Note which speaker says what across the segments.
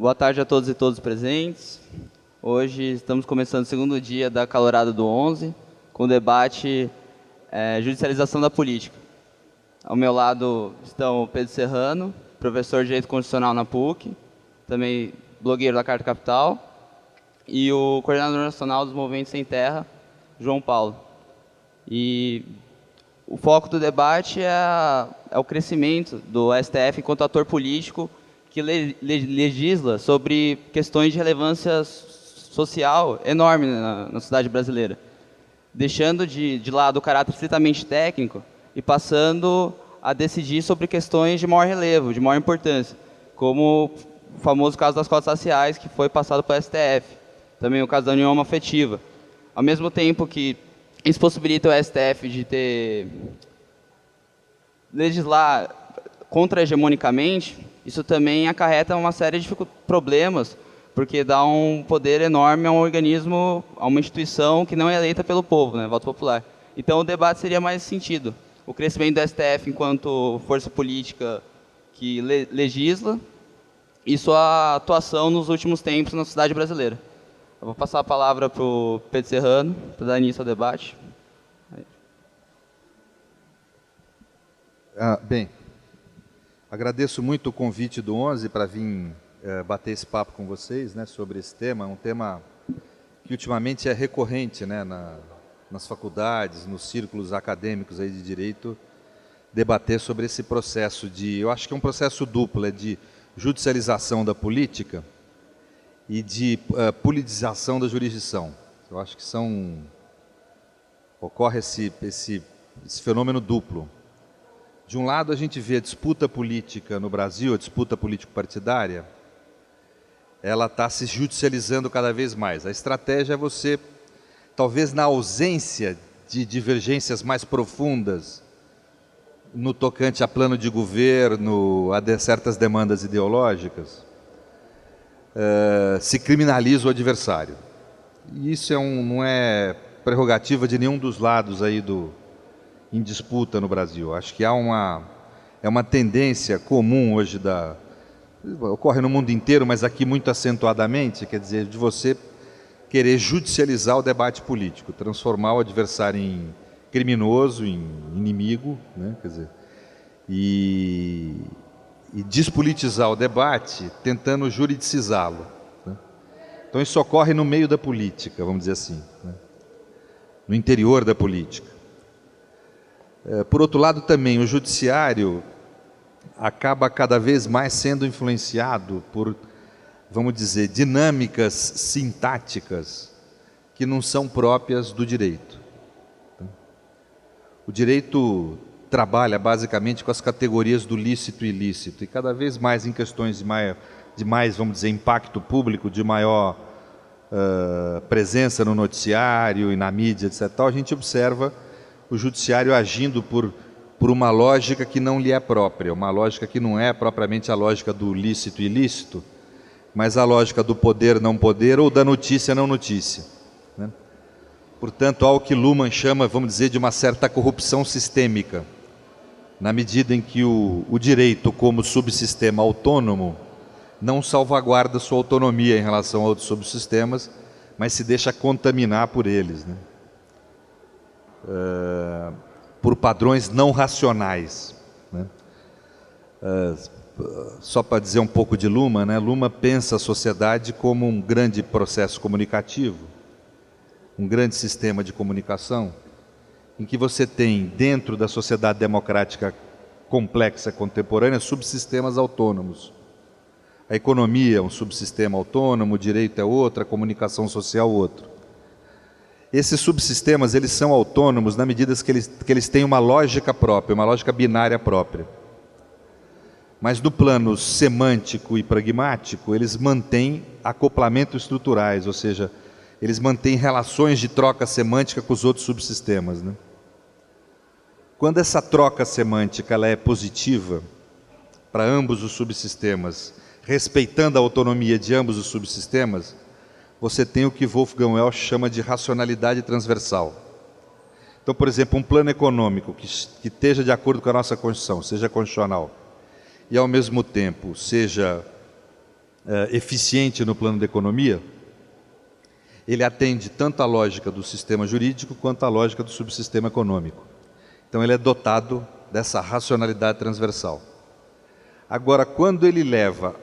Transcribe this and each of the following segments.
Speaker 1: Boa tarde a todos e todas presentes. Hoje estamos começando o segundo dia da Calorada do 11, com o debate Judicialização da Política. Ao meu lado estão o Pedro Serrano, professor de Direito Constitucional na PUC, também blogueiro da Carta Capital, e o coordenador nacional dos Movimentos Sem Terra, João Paulo. E o foco do debate é o crescimento do STF enquanto ator político que legisla sobre questões de relevância social enorme na sociedade brasileira, deixando de lado o caráter estritamente técnico e passando a decidir sobre questões de maior relevo, de maior importância, como o famoso caso das cotas raciais, que foi passado para o STF, também o caso da união homoafetiva. Ao mesmo tempo que isso possibilita o STF de legislar contra-hegemonicamente, isso também acarreta uma série de problemas, porque dá um poder enorme a um organismo, a uma instituição que não é eleita pelo povo, né, voto popular. Então o debate seria mais nesse sentido. O crescimento do STF enquanto força política que legisla e sua atuação nos últimos tempos na sociedade brasileira. Eu vou passar a palavra para o Pedro Serrano, para dar início ao debate.
Speaker 2: Bem, agradeço muito o convite do 11 para vir bater esse papo com vocês, né, sobre esse tema, um tema que ultimamente é recorrente, né, nas faculdades, nos círculos acadêmicos aí de direito, debater sobre esse processo eu acho que é um processo duplo, é de judicialização da política e de politização da jurisdição. Eu acho que ocorre esse fenômeno duplo. De um lado, a gente vê a disputa política no Brasil, a disputa político-partidária, ela está se judicializando cada vez mais. A estratégia é você, talvez na ausência de divergências mais profundas, no tocante a plano de governo, a certas demandas ideológicas, se criminaliza o adversário. E isso não é prerrogativa de nenhum dos lados aí em disputa no Brasil. Acho que há uma tendência comum hoje, ocorre no mundo inteiro, mas aqui muito acentuadamente, quer dizer, de você querer judicializar o debate político, transformar o adversário em criminoso, em inimigo, né? Quer dizer, e despolitizar o debate, tentando juridicizá-lo, né? Então isso ocorre no meio da política, vamos dizer assim, né? No interior da política. Por outro lado, também, o judiciário acaba cada vez mais sendo influenciado por, vamos dizer, dinâmicas sintáticas que não são próprias do direito. O direito trabalha basicamente com as categorias do lícito e ilícito, e cada vez mais em questões de mais, vamos dizer, impacto público, de maior presença no noticiário e na mídia, etc., a gente observa o judiciário agindo por uma lógica que não lhe é própria, uma lógica que não é propriamente a lógica do lícito e ilícito, mas a lógica do poder não poder ou da notícia não notícia, né? Portanto, há o que Luhmann chama, vamos dizer, de uma certa corrupção sistêmica, na medida em que o direito, como subsistema autônomo, não salvaguarda sua autonomia em relação a outros subsistemas, mas se deixa contaminar por eles, né? Por padrões não racionais, né? Só para dizer um pouco de Luhmann, né? Luhmann pensa a sociedade como um grande processo comunicativo, um grande sistema de comunicação, em que você tem, dentro da sociedade democrática complexa contemporânea, subsistemas autônomos. A economia é um subsistema autônomo, o direito é outro, a comunicação social outro. Esses subsistemas, eles são autônomos na medida que eles têm uma lógica própria, uma lógica binária própria. Mas no plano semântico e pragmático, eles mantêm acoplamentos estruturais, ou seja, eles mantêm relações de troca semântica com os outros subsistemas, né? Quando essa troca semântica ela é positiva para ambos os subsistemas, respeitando a autonomia de ambos os subsistemas, você tem o que Wolfgang Welsch chama de racionalidade transversal. Então, por exemplo, um plano econômico que esteja de acordo com a nossa Constituição, seja constitucional, e ao mesmo tempo seja eficiente no plano da economia, ele atende tanto à lógica do sistema jurídico quanto à lógica do subsistema econômico. Então ele é dotado dessa racionalidade transversal. Agora, quando ele leva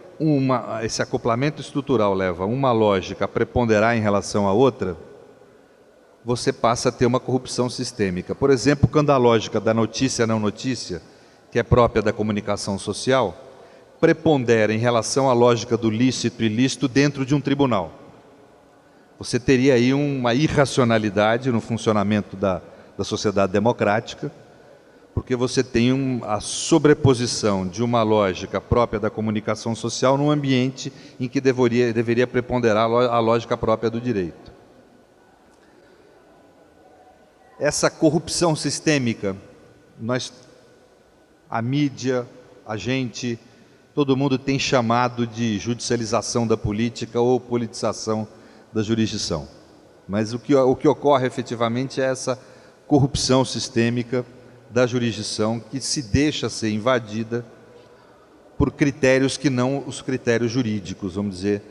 Speaker 2: esse acoplamento estrutural leva uma lógica a preponderar em relação à outra, você passa a ter uma corrupção sistêmica. Por exemplo, quando a lógica da notícia não notícia, que é própria da comunicação social, prepondera em relação à lógica do lícito e ilícito dentro de um tribunal. Você teria aí uma irracionalidade no funcionamento da sociedade democrática, porque você tem a sobreposição de uma lógica própria da comunicação social num ambiente em que deveria preponderar a lógica própria do direito. Essa corrupção sistêmica, a mídia, a gente, todo mundo tem chamado de judicialização da política ou politização da jurisdição. Mas o que ocorre efetivamente é essa corrupção sistêmica da jurisdição que se deixa ser invadida por critérios que não os critérios jurídicos, vamos dizer,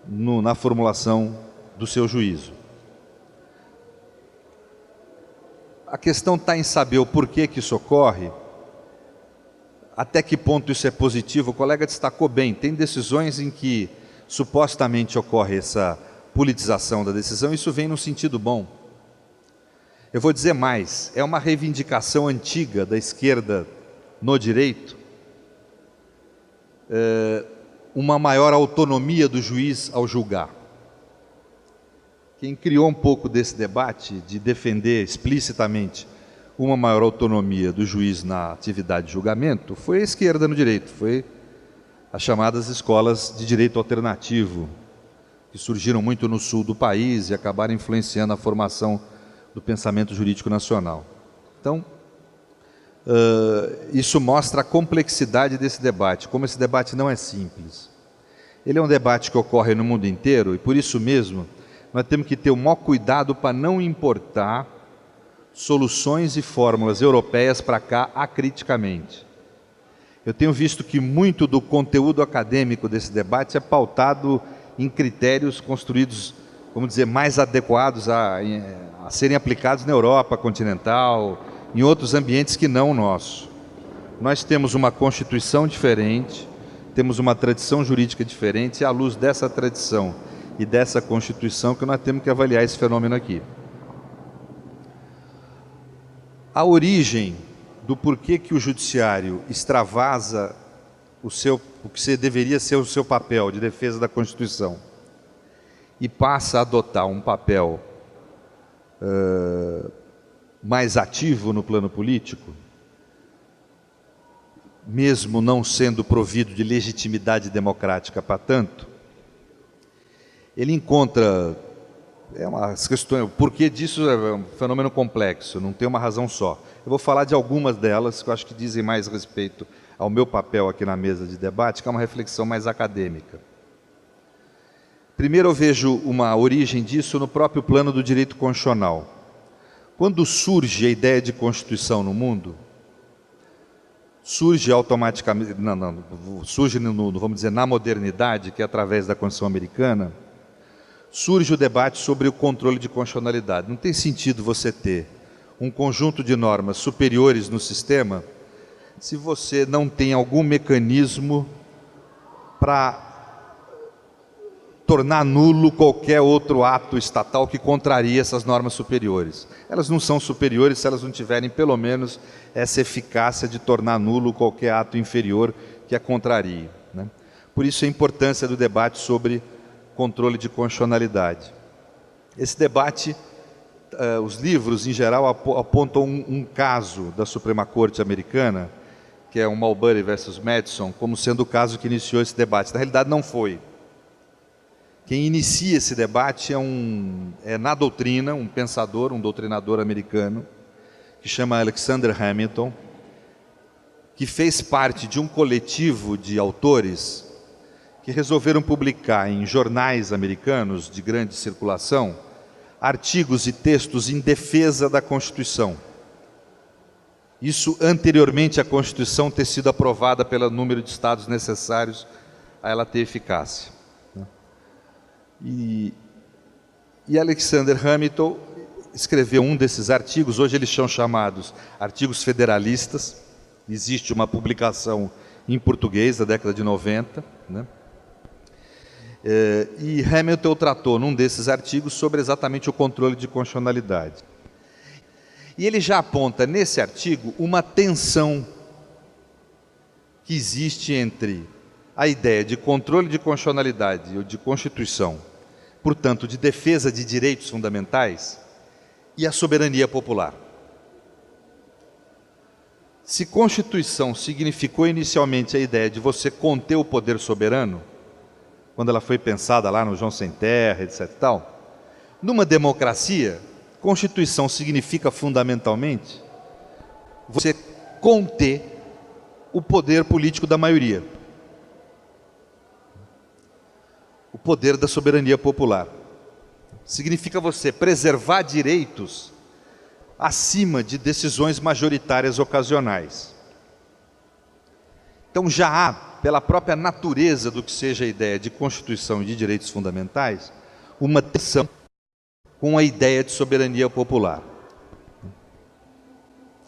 Speaker 2: na formulação do seu juízo. A questão está em saber o porquê que isso ocorre, até que ponto isso é positivo. O colega destacou bem, tem decisões em que supostamente ocorre essa politização da decisão, isso vem no sentido bom. Eu vou dizer mais, é uma reivindicação antiga da esquerda no direito, uma maior autonomia do juiz ao julgar. Quem criou um pouco desse debate de defender explicitamente uma maior autonomia do juiz na atividade de julgamento foi a esquerda no direito, foi as chamadas escolas de direito alternativo, que surgiram muito no sul do país e acabaram influenciando a formação do pensamento jurídico nacional. Então, isso mostra a complexidade desse debate, como esse debate não é simples. Ele é um debate que ocorre no mundo inteiro e, por isso mesmo, nós temos que ter o maior cuidado para não importar soluções e fórmulas europeias para cá acriticamente. Eu tenho visto que muito do conteúdo acadêmico desse debate é pautado em critérios construídos, vamos dizer, mais adequados a serem aplicados na Europa continental, em outros ambientes que não o nosso. Nós temos uma Constituição diferente, temos uma tradição jurídica diferente, e é à luz dessa tradição e dessa Constituição que nós temos que avaliar esse fenômeno aqui. A origem do porquê que o judiciário extravasa o que deveria ser o seu papel de defesa da Constituição e passa a adotar um papel mais ativo no plano político, mesmo não sendo provido de legitimidade democrática para tanto, ele encontra as questões, o porquê disso é um fenômeno complexo, não tem uma razão só. Eu vou falar de algumas delas que eu acho que dizem mais respeito ao meu papel aqui na mesa de debate, que é uma reflexão mais acadêmica. Primeiro eu vejo uma origem disso no próprio plano do direito constitucional. Quando surge a ideia de Constituição no mundo, surge automaticamente, surge vamos dizer, na modernidade, que é através da Constituição Americana, surge o debate sobre o controle de constitucionalidade. Não tem sentido você ter um conjunto de normas superiores no sistema se você não tem algum mecanismo para tornar nulo qualquer outro ato estatal que contraria essas normas superiores. Elas não são superiores se elas não tiverem, pelo menos, essa eficácia de tornar nulo qualquer ato inferior que a contrarie, né? Por isso a importância do debate sobre controle de constitucionalidade. Esse debate, os livros, em geral, apontam um caso da Suprema Corte americana, que é o Marbury versus Madison, como sendo o caso que iniciou esse debate. Na realidade, não foi. Quem inicia esse debate é na doutrina, um pensador, um doutrinador americano, que chama Alexander Hamilton, que fez parte de um coletivo de autores que resolveram publicar em jornais americanos de grande circulação artigos e textos em defesa da Constituição. Isso anteriormente à Constituição ter sido aprovada pelo número de estados necessários a ela ter eficácia. E Alexander Hamilton escreveu um desses artigos, hoje eles são chamados artigos federalistas. Existe uma publicação em português da década de 90, né? E Hamilton tratou num desses artigos sobre exatamente o controle de constitucionalidade. E ele já aponta nesse artigo uma tensão que existe entre a ideia de controle de constitucionalidade ou de Constituição, portanto, de defesa de direitos fundamentais, e a soberania popular. Se Constituição significou inicialmente a ideia de você conter o poder soberano, quando ela foi pensada lá no João Sem Terra, etc. e tal, numa democracia, Constituição significa fundamentalmente você conter o poder político da maioria, o poder da soberania popular. Significa você preservar direitos acima de decisões majoritárias ocasionais. Então já há, pela própria natureza do que seja a ideia de Constituição e de direitos fundamentais, uma tensão com a ideia de soberania popular.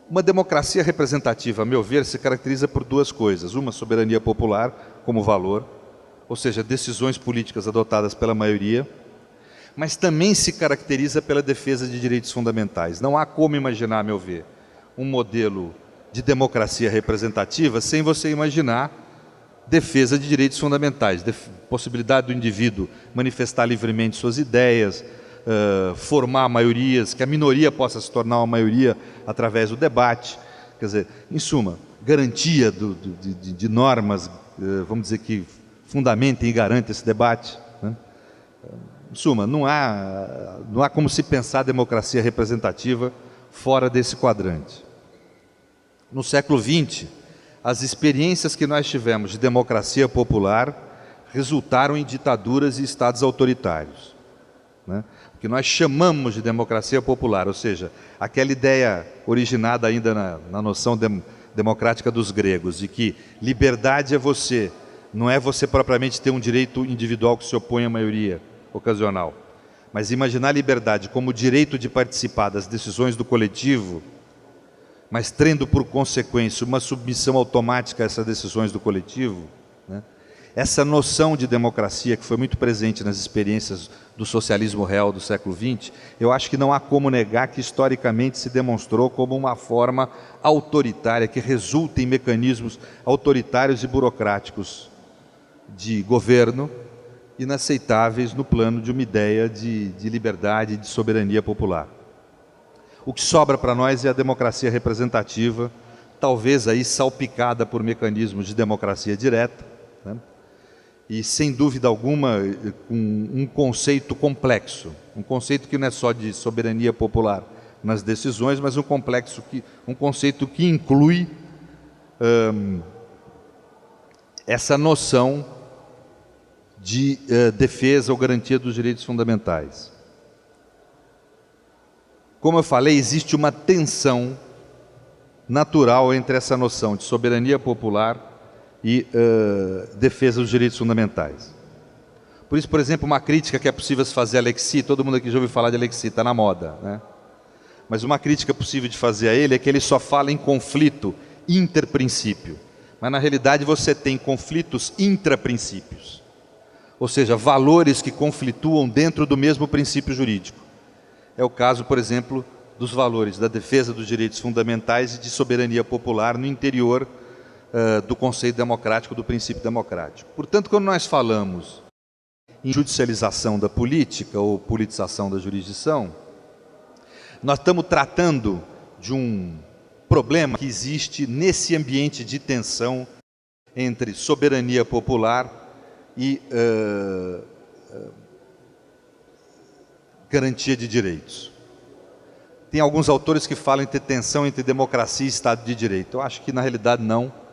Speaker 2: Uma democracia representativa, a meu ver, se caracteriza por duas coisas. Uma, soberania popular como valor, ou seja, decisões políticas adotadas pela maioria, mas também se caracteriza pela defesa de direitos fundamentais. Não há como imaginar, a meu ver, um modelo de democracia representativa sem você imaginar defesa de direitos fundamentais, possibilidade do indivíduo manifestar livremente suas ideias, formar maiorias, que a minoria possa se tornar uma maioria através do debate. Quer dizer, em suma, garantia de normas, vamos dizer, que fundamentem e garantem esse debate, né? Em suma, não há como se pensar a democracia representativa fora desse quadrante. No século XX, as experiências que nós tivemos de democracia popular resultaram em ditaduras e estados autoritários, né? O que nós chamamos de democracia popular, ou seja, aquela ideia originada ainda na noção democrática dos gregos, de que liberdade é você, não é você propriamente ter um direito individual que se opõe à maioria ocasional, mas imaginar a liberdade como o direito de participar das decisões do coletivo, mas tendo por consequência uma submissão automática a essas decisões do coletivo, né? Essa noção de democracia que foi muito presente nas experiências do socialismo real do século XX, eu acho que não há como negar que historicamente se demonstrou como uma forma autoritária, que resulta em mecanismos autoritários e burocráticos de governo, inaceitáveis no plano de uma ideia de liberdade e de soberania popular. O que sobra para nós é a democracia representativa, talvez aí salpicada por mecanismos de democracia direta, né? E sem dúvida alguma um conceito complexo, um conceito que não é só de soberania popular nas decisões, mas um conceito que inclui essa noção de defesa ou garantia dos direitos fundamentais. Como eu falei, existe uma tensão natural entre essa noção de soberania popular e defesa dos direitos fundamentais. Por isso, por exemplo, uma crítica que é possível se fazer a Alexis, todo mundo aqui já ouviu falar de Alexis, está na moda, né? Mas uma crítica possível de fazer a ele é que ele só fala em conflito interprincípio, mas na realidade você tem conflitos intraprincípios, ou seja, valores que conflituam dentro do mesmo princípio jurídico. É o caso, por exemplo, dos valores da defesa dos direitos fundamentais e de soberania popular no interior do conceito democrático, do princípio democrático. Portanto, quando nós falamos em judicialização da política ou politização da jurisdição, nós estamos tratando de um problema que existe nesse ambiente de tensão entre soberania popular e garantia de direitos. Tem alguns autores que falam em ter tensão entre democracia e Estado de Direito. Eu acho que, na realidade, não.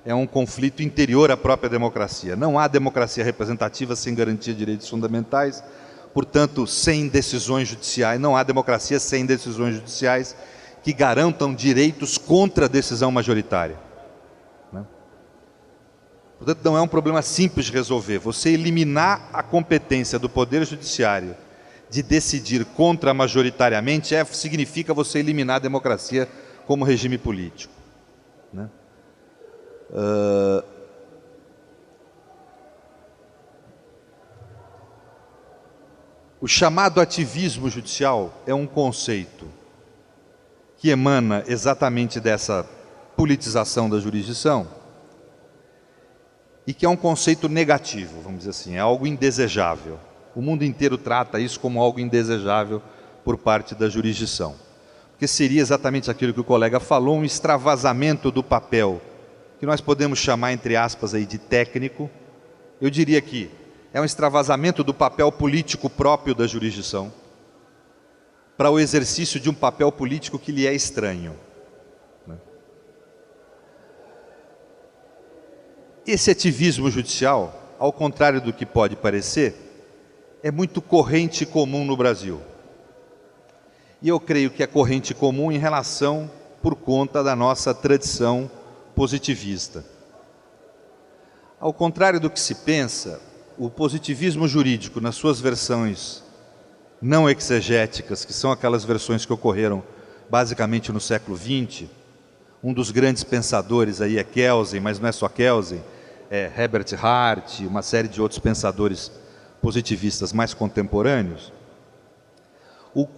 Speaker 2: É um conflito interior à própria democracia. Não há democracia representativa sem garantia de direitos fundamentais, portanto, sem decisões judiciais. Não há democracia sem decisões judiciais que garantam direitos contra a decisão majoritária, né? Portanto, não é um problema simples de resolver. Você eliminar a competência do Poder Judiciário de decidir contra-majoritariamente significa você eliminar a democracia como regime político, né? O chamado ativismo judicial é um conceito que emana exatamente dessa politização da jurisdição e que é um conceito negativo, vamos dizer assim, é algo indesejável. O mundo inteiro trata isso como algo indesejável por parte da jurisdição, porque seria exatamente aquilo que o colega falou, um extravasamento do papel, que nós podemos chamar, entre aspas, aí, de técnico. Eu diria que é um extravasamento do papel político próprio da jurisdição para o exercício de um papel político que lhe é estranho, né? Esse ativismo judicial, ao contrário do que pode parecer, é muito corrente e comum no Brasil. E eu creio que é corrente e comum em relação por conta da nossa tradição positivista. Ao contrário do que se pensa, o positivismo jurídico, nas suas versões não exegéticas, que são aquelas versões que ocorreram basicamente no século XX, um dos grandes pensadores aí é Kelsen, mas não é só Kelsen, é Herbert Hart, uma série de outros pensadores positivistas mais contemporâneos.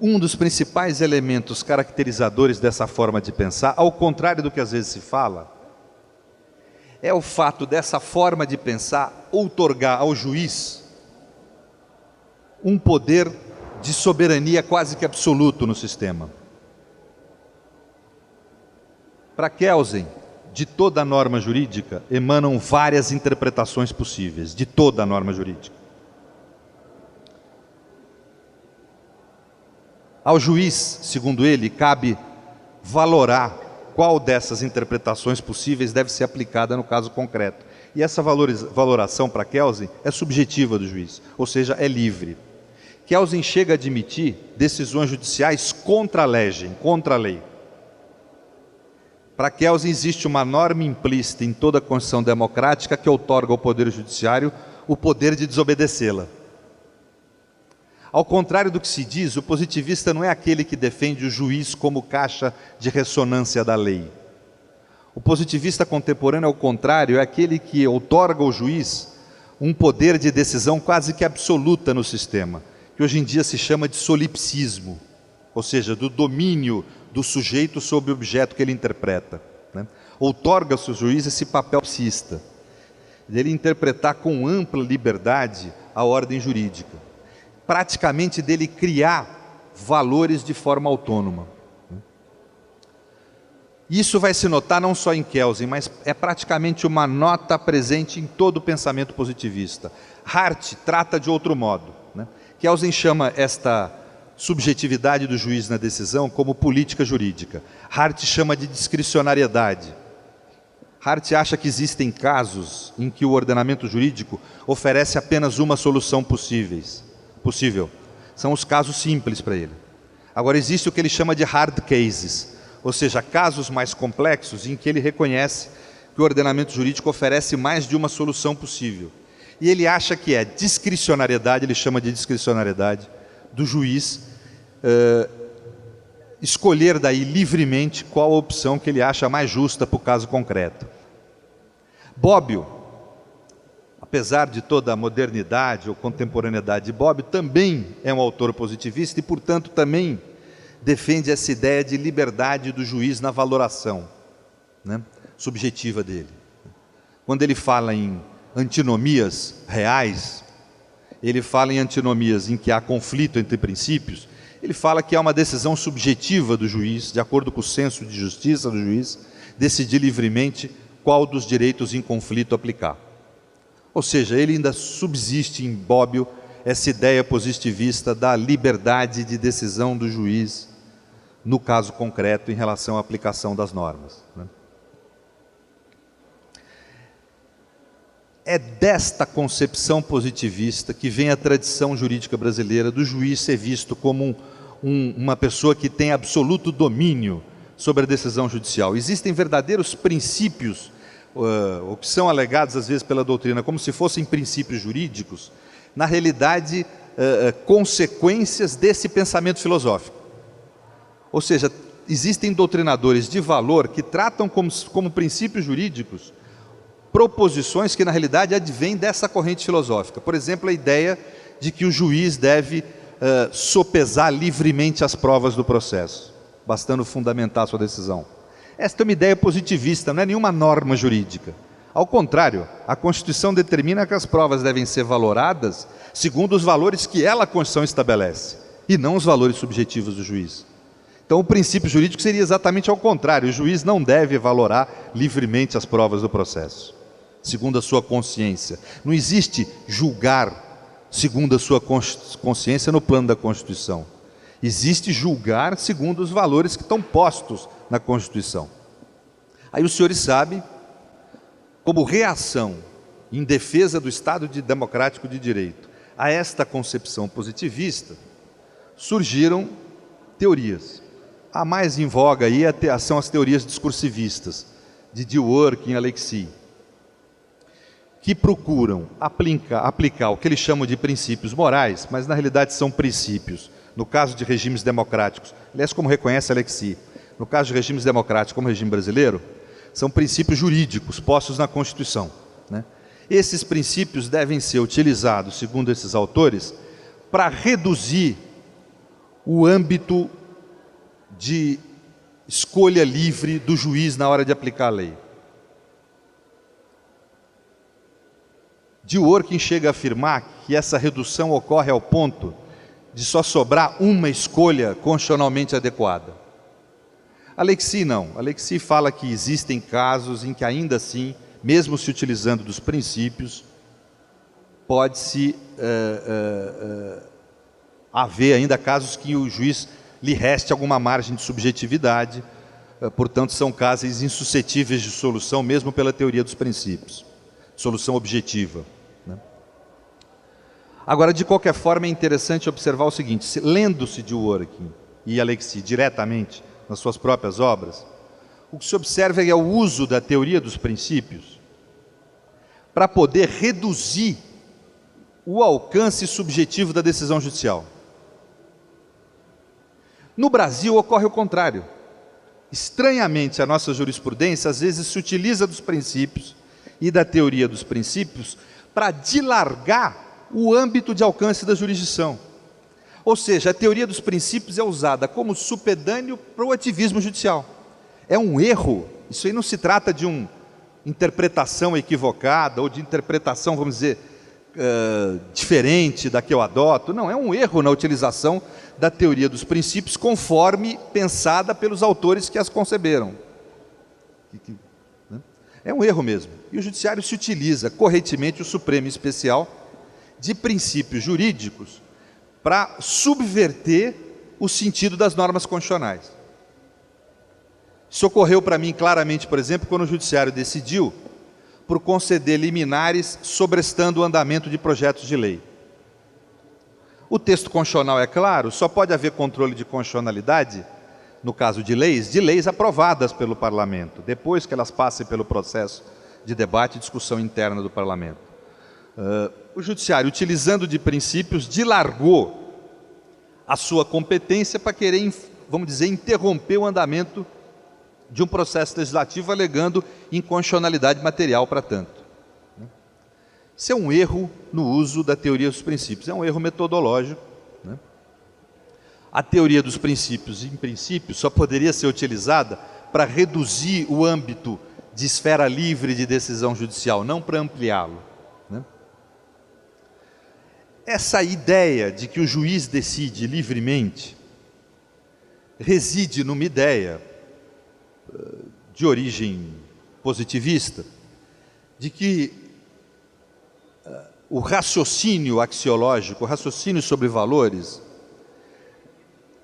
Speaker 2: Um dos principais elementos caracterizadores dessa forma de pensar, ao contrário do que às vezes se fala, é o fato dessa forma de pensar outorgar ao juiz um poder de soberania quase que absoluto no sistema. Para Kelsen, de toda a norma jurídica emanam várias interpretações possíveis, de toda a norma jurídica. Ao juiz, segundo ele, cabe valorar qual dessas interpretações possíveis deve ser aplicada no caso concreto. E essa valoração para Kelsen é subjetiva do juiz, ou seja, é livre. Kelsen chega a admitir decisões judiciais contra a legem, contra a lei. Para Kelsen existe uma norma implícita em toda a Constituição democrática que outorga ao Poder Judiciário o poder de desobedecê-la. Ao contrário do que se diz, o positivista não é aquele que defende o juiz como caixa de ressonância da lei. O positivista contemporâneo, ao contrário, é aquele que outorga ao juiz um poder de decisão quase que absoluta no sistema, que hoje em dia se chama de solipsismo, ou seja, do domínio do sujeito sobre o objeto que ele interpreta, né? Outorga-se ao juiz esse papel psista, dele interpretar com ampla liberdade a ordem jurídica, praticamente dele criar valores de forma autônoma. Isso vai se notar não só em Kelsen, mas é praticamente uma nota presente em todo o pensamento positivista. Hart trata de outro modo, né? Kelsen chama esta subjetividade do juiz na decisão como política jurídica. Hart chama de discricionariedade. Hart acha que existem casos em que o ordenamento jurídico oferece apenas uma solução possível. São os casos simples para ele. Agora existe o que ele chama de hard cases, ou seja, casos mais complexos em que ele reconhece que o ordenamento jurídico oferece mais de uma solução possível. E ele acha que é discricionariedade, ele chama de discricionariedade, do juiz escolher daí livremente qual a opção que ele acha mais justa para o caso concreto. Bobbio, apesar de toda a modernidade ou contemporaneidade de Bobbio, também é um autor positivista e, portanto, também defende essa ideia de liberdade do juiz na valoração, né, subjetiva dele. Quando ele fala em antinomias reais, ele fala em antinomias em que há conflito entre princípios, ele fala que há uma decisão subjetiva do juiz, de acordo com o senso de justiça do juiz, decidir livremente qual dos direitos em conflito aplicar. Ou seja, ele ainda subsiste em Bobbio essa ideia positivista da liberdade de decisão do juiz no caso concreto em relação à aplicação das normas, né? É desta concepção positivista que vem a tradição jurídica brasileira do juiz ser visto como uma pessoa que tem absoluto domínio sobre a decisão judicial. Existem verdadeiros princípios ou que são alegados às vezes pela doutrina como se fossem princípios jurídicos, na realidade, consequências desse pensamento filosófico. Ou seja, existem doutrinadores de valor que tratam como princípios jurídicos proposições que na realidade advêm dessa corrente filosófica. Por exemplo, a ideia de que o juiz deve sopesar livremente as provas do processo, bastando fundamentar a sua decisão. Esta é uma ideia positivista, não é nenhuma norma jurídica. Ao contrário, a Constituição determina que as provas devem ser valoradas segundo os valores que a Constituição estabelece, e não os valores subjetivos do juiz. Então o princípio jurídico seria exatamente ao contrário: o juiz não deve valorar livremente as provas do processo, segundo a sua consciência. Não existe julgar segundo a sua consciência no plano da Constituição. Existe julgar segundo os valores que estão postos na Constituição. Aí os senhores sabem, como reação em defesa do Estado democrático de direito a esta concepção positivista, surgiram teorias. A mais em voga aí são as teorias discursivistas, de Dworkin e Alexis, que procuram aplicar o que eles chamam de princípios morais, mas na realidade são princípios. No caso de regimes democráticos, aliás, como reconhece Alexis, no caso de regimes democráticos como o regime brasileiro, são princípios jurídicos postos na Constituição, né? Esses princípios devem ser utilizados, segundo esses autores, para reduzir o âmbito de escolha livre do juiz na hora de aplicar a lei. Dworkin chega a afirmar que essa redução ocorre ao ponto de só sobrar uma escolha constitucionalmente adequada. Alexis não. Alexis fala que existem casos em que ainda assim, mesmo se utilizando dos princípios, pode-se haver ainda casos que o juiz lhe reste alguma margem de subjetividade, portanto são casos insuscetíveis de solução, mesmo pela teoria dos princípios, solução objetiva, né? Agora, de qualquer forma, é interessante observar o seguinte: lendo-se Dworkin e Alexis diretamente nas suas próprias obras, o que se observa é o uso da teoria dos princípios para poder reduzir o alcance subjetivo da decisão judicial. No Brasil ocorre o contrário. Estranhamente, a nossa jurisprudência às vezes se utiliza dos princípios e da teoria dos princípios para dilargar o âmbito de alcance da jurisdição. Ou seja, a teoria dos princípios é usada como supedâneo para o ativismo judicial. É um erro. Isso aí não se trata de uma interpretação equivocada ou de interpretação, vamos dizer, diferente da que eu adoto. Não, é um erro na utilização da teoria dos princípios conforme pensada pelos autores que as conceberam. É um erro mesmo. E o judiciário se utiliza correntemente, o Supremo em especial, de princípios jurídicos para subverter o sentido das normas constitucionais. Isso ocorreu para mim claramente, por exemplo, quando o judiciário decidiu por conceder liminares sobrestando o andamento de projetos de lei. O texto constitucional, é claro, só pode haver controle de constitucionalidade, no caso de leis aprovadas pelo parlamento, depois que elas passem pelo processo de debate e discussão interna do parlamento. O judiciário, utilizando de princípios, dilargou a sua competência para querer, vamos dizer, interromper o andamento de um processo legislativo, alegando inconstitucionalidade material para tanto. Isso é um erro no uso da teoria dos princípios, é um erro metodológico, né? A teoria dos princípios, em princípio, só poderia ser utilizada para reduzir o âmbito de esfera livre de decisão judicial, não para ampliá-lo, né? Essa ideia de que o juiz decide livremente reside numa ideia de origem positivista, de que o raciocínio axiológico, o raciocínio sobre valores,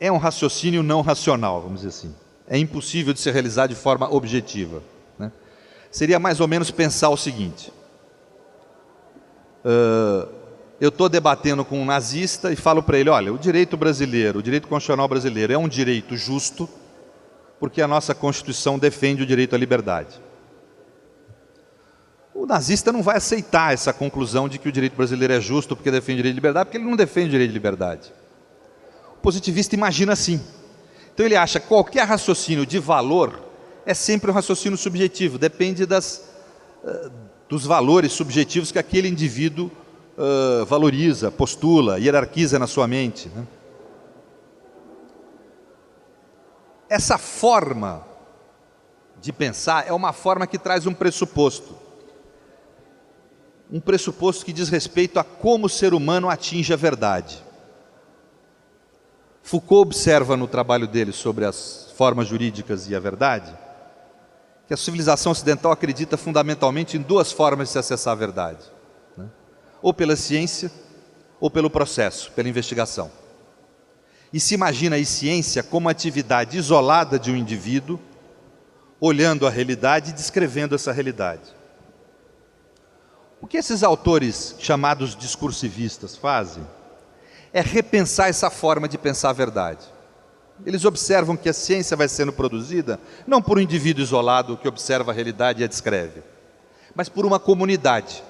Speaker 2: é um raciocínio não racional, vamos dizer assim. É impossível de ser realizado de forma objetiva, né? Seria mais ou menos pensar o seguinte: eu estou debatendo com um nazista e falo para ele: olha, o direito brasileiro, o direito constitucional brasileiro é um direito justo, porque a nossa Constituição defende o direito à liberdade. O nazista não vai aceitar essa conclusão de que o direito brasileiro é justo porque defende o direito de liberdade, porque ele não defende o direito de liberdade. O positivista imagina assim. Então ele acha que qualquer raciocínio de valor é sempre um raciocínio subjetivo, depende dos valores subjetivos que aquele indivíduo valoriza, postula, hierarquiza na sua mente, né? Essa forma de pensar é uma forma que traz um pressuposto que diz respeito a como o ser humano atinge a verdade. Foucault observa no trabalho dele sobre as formas jurídicas e a verdade, que a civilização ocidental acredita fundamentalmente em duas formas de se acessar a verdade, né? Ou pela ciência, ou pelo processo, pela investigação. E se imagina a ciência como atividade isolada de um indivíduo, olhando a realidade e descrevendo essa realidade. O que esses autores chamados discursivistas fazem é repensar essa forma de pensar a verdade. Eles observam que a ciência vai sendo produzida não por um indivíduo isolado que observa a realidade e a descreve, mas por uma comunidade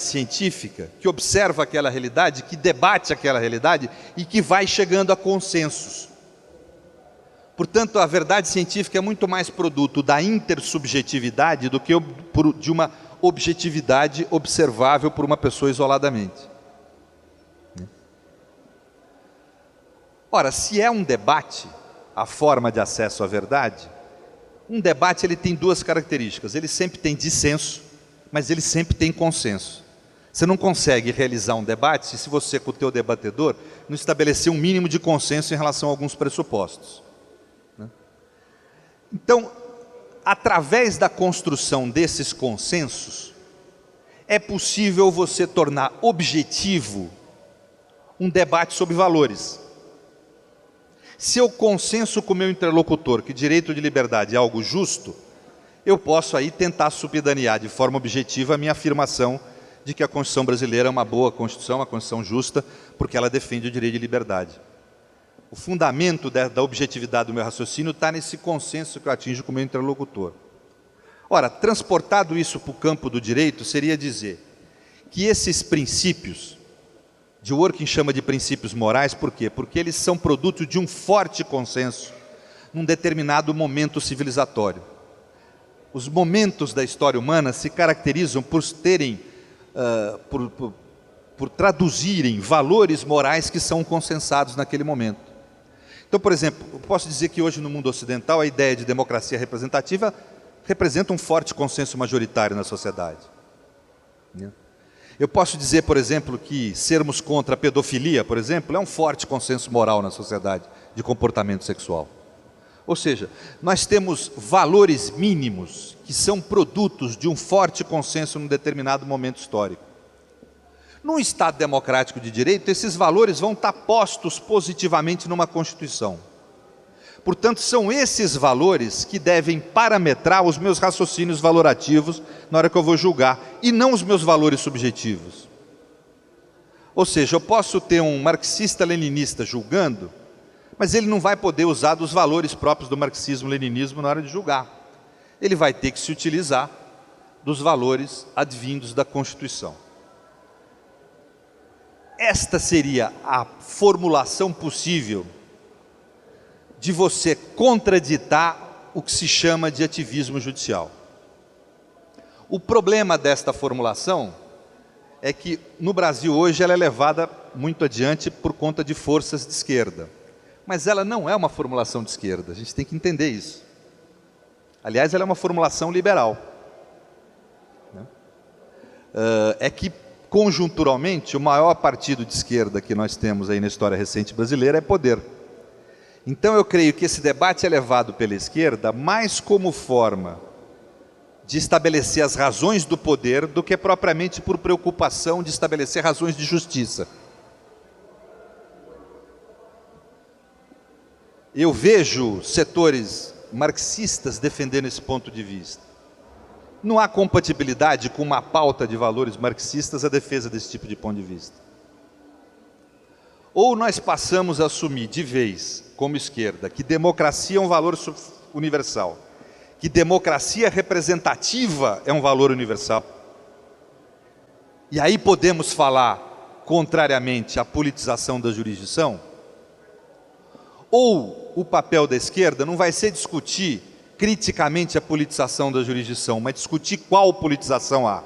Speaker 2: científica que observa aquela realidade, que debate aquela realidade e que vai chegando a consensos. Portanto, a verdade científica é muito mais produto da intersubjetividade do que de uma objetividade observável por uma pessoa isoladamente. Ora, se é um debate, a forma de acesso à verdade, um debate ele tem duas características. Ele sempre tem dissenso, mas ele sempre tem consenso. Você não consegue realizar um debate se você, com o teu debatedor, não estabelecer um mínimo de consenso em relação a alguns pressupostos, né? Então, através da construção desses consensos, é possível você tornar objetivo um debate sobre valores. Se eu consenso com o meu interlocutor que direito de liberdade é algo justo, eu posso aí tentar subidanear de forma objetiva a minha afirmação de que a Constituição brasileira é uma boa Constituição, uma Constituição justa, porque ela defende o direito de liberdade. O fundamento da objetividade do meu raciocínio está nesse consenso que eu atinjo com o meu interlocutor. Ora, transportado isso para o campo do direito, seria dizer que esses princípios, Dworkin chama de princípios morais, por quê? Porque eles são produto de um forte consenso num determinado momento civilizatório. Os momentos da história humana se caracterizam por terem, por traduzirem valores morais que são consensados naquele momento. Então, por exemplo, eu posso dizer que hoje no mundo ocidental a ideia de democracia representativa representa um forte consenso majoritário na sociedade. Eu posso dizer, por exemplo, que sermos contra a pedofilia, por exemplo, é um forte consenso moral na sociedade de comportamento sexual. Ou seja, nós temos valores mínimos que são produtos de um forte consenso num determinado momento histórico. Num Estado democrático de direito, esses valores vão estar postos positivamente numa Constituição. Portanto, são esses valores que devem parametrar os meus raciocínios valorativos na hora que eu vou julgar, e não os meus valores subjetivos. Ou seja, eu posso ter um marxista-leninista julgando, mas ele não vai poder usar dos valores próprios do marxismo-leninismo na hora de julgar. Ele vai ter que se utilizar dos valores advindos da Constituição. Esta seria a formulação possível de você contraditar o que se chama de ativismo judicial. O problema desta formulação é que no Brasil hoje ela é levada muito adiante por conta de forças de esquerda. Mas ela não é uma formulação de esquerda, a gente tem que entender isso. Aliás, ela é uma formulação liberal. É que, conjunturalmente, o maior partido de esquerda que nós temos aí na história recente brasileira é Poder. Então eu creio que esse debate é levado pela esquerda mais como forma de estabelecer as razões do poder do que propriamente por preocupação de estabelecer razões de justiça. Eu vejo setores marxistas defendendo esse ponto de vista. Não há compatibilidade com uma pauta de valores marxistas a defesa desse tipo de ponto de vista. Ou nós passamos a assumir de vez, como esquerda, que democracia é um valor universal, que democracia representativa é um valor universal. E aí podemos falar, contrariamente à politização da jurisdição? Ou o papel da esquerda não vai ser discutir criticamente a politização da jurisdição, mas discutir qual politização há?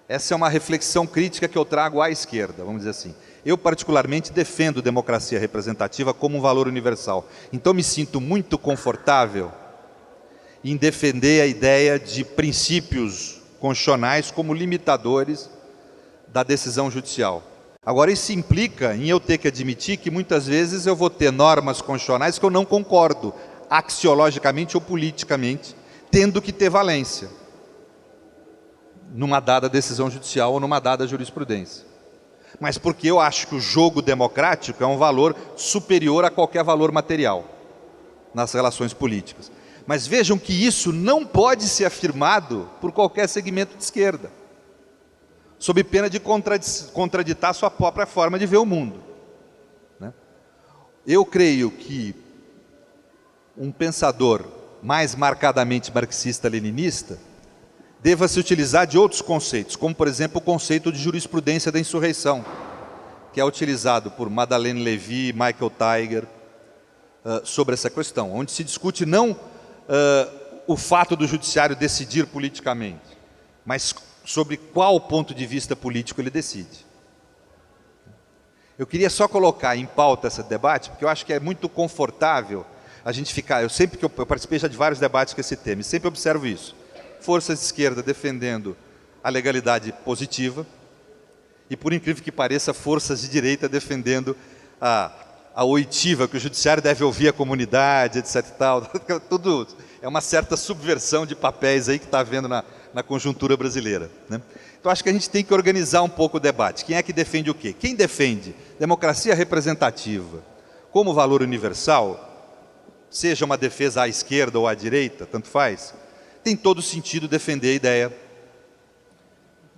Speaker 2: Essa é uma reflexão crítica que eu trago à esquerda, vamos dizer assim. Eu, particularmente, defendo democracia representativa como um valor universal. Então, me sinto muito confortável em defender a ideia de princípios constitucionais como limitadores da decisão judicial. Agora, isso implica em eu ter que admitir que, muitas vezes, eu vou ter normas constitucionais que eu não concordo, axiologicamente ou politicamente, tendo que ter valência numa dada decisão judicial ou numa dada jurisprudência. Mas porque eu acho que o jogo democrático é um valor superior a qualquer valor material nas relações políticas. Mas vejam que isso não pode ser afirmado por qualquer segmento de esquerda, sob pena de contraditar sua própria forma de ver o mundo, né? Eu creio que um pensador mais marcadamente marxista-leninista deva se utilizar de outros conceitos, como, por exemplo, o conceito de jurisprudência da insurreição, que é utilizado por Madeleine Levy e Michael Tiger sobre essa questão, onde se discute não o fato do judiciário decidir politicamente, mas sobre qual ponto de vista político ele decide. Eu queria só colocar em pauta esse debate, porque eu acho que é muito confortável a gente ficar... Eu participei já de vários debates com esse tema, e sempre observo isso. Forças de esquerda defendendo a legalidade positiva e, por incrível que pareça, forças de direita defendendo a oitiva, que o judiciário deve ouvir a comunidade, etc. e tal. Tudo é uma certa subversão de papéis aí que está havendo na conjuntura brasileira, né? Então, acho que a gente tem que organizar um pouco o debate. Quem é que defende o quê? Quem defende democracia representativa como valor universal, seja uma defesa à esquerda ou à direita, tanto faz, tem todo sentido defender a ideia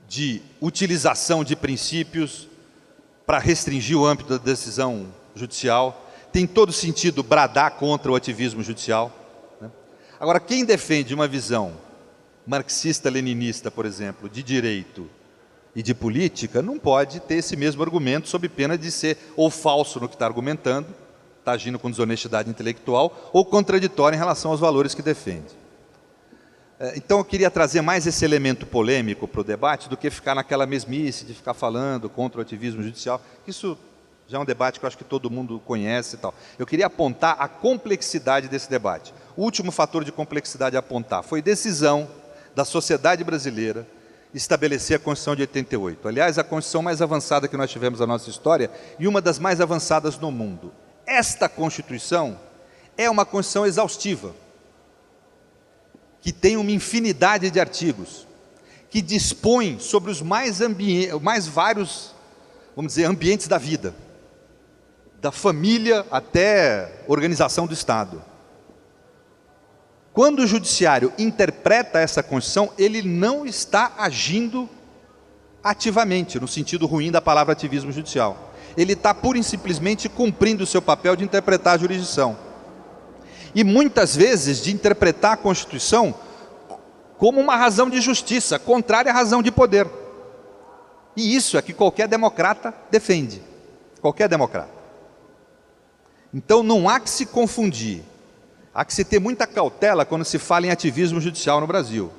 Speaker 2: de utilização de princípios para restringir o âmbito da decisão judicial, tem todo sentido bradar contra o ativismo judicial, né? Agora, quem defende uma visão marxista-leninista, por exemplo, de direito e de política, não pode ter esse mesmo argumento sob pena de ser ou falso no que está argumentando, está agindo com desonestidade intelectual, ou contraditório em relação aos valores que defende. Então, eu queria trazer mais esse elemento polêmico para o debate do que ficar naquela mesmice de ficar falando contra o ativismo judicial. Isso já é um debate que eu acho que todo mundo conhece e tal. Eu queria apontar a complexidade desse debate. O último fator de complexidade a apontar foi decisão da sociedade brasileira estabelecer a Constituição de 88. Aliás, a Constituição mais avançada que nós tivemos na nossa história e uma das mais avançadas no mundo. Esta Constituição é uma Constituição exaustiva, que tem uma infinidade de artigos, que dispõe sobre os mais vários, vamos dizer, ambientes da vida, da família até organização do Estado. Quando o judiciário interpreta essa Constituição, ele não está agindo ativamente, no sentido ruim da palavra ativismo judicial. Ele está pura e simplesmente cumprindo o seu papel de interpretar a jurisdição. E muitas vezes de interpretar a Constituição como uma razão de justiça, contrária à razão de poder. E isso é que qualquer democrata defende. Qualquer democrata. Então não há que se confundir. Há que se ter muita cautela quando se fala em ativismo judicial no Brasil.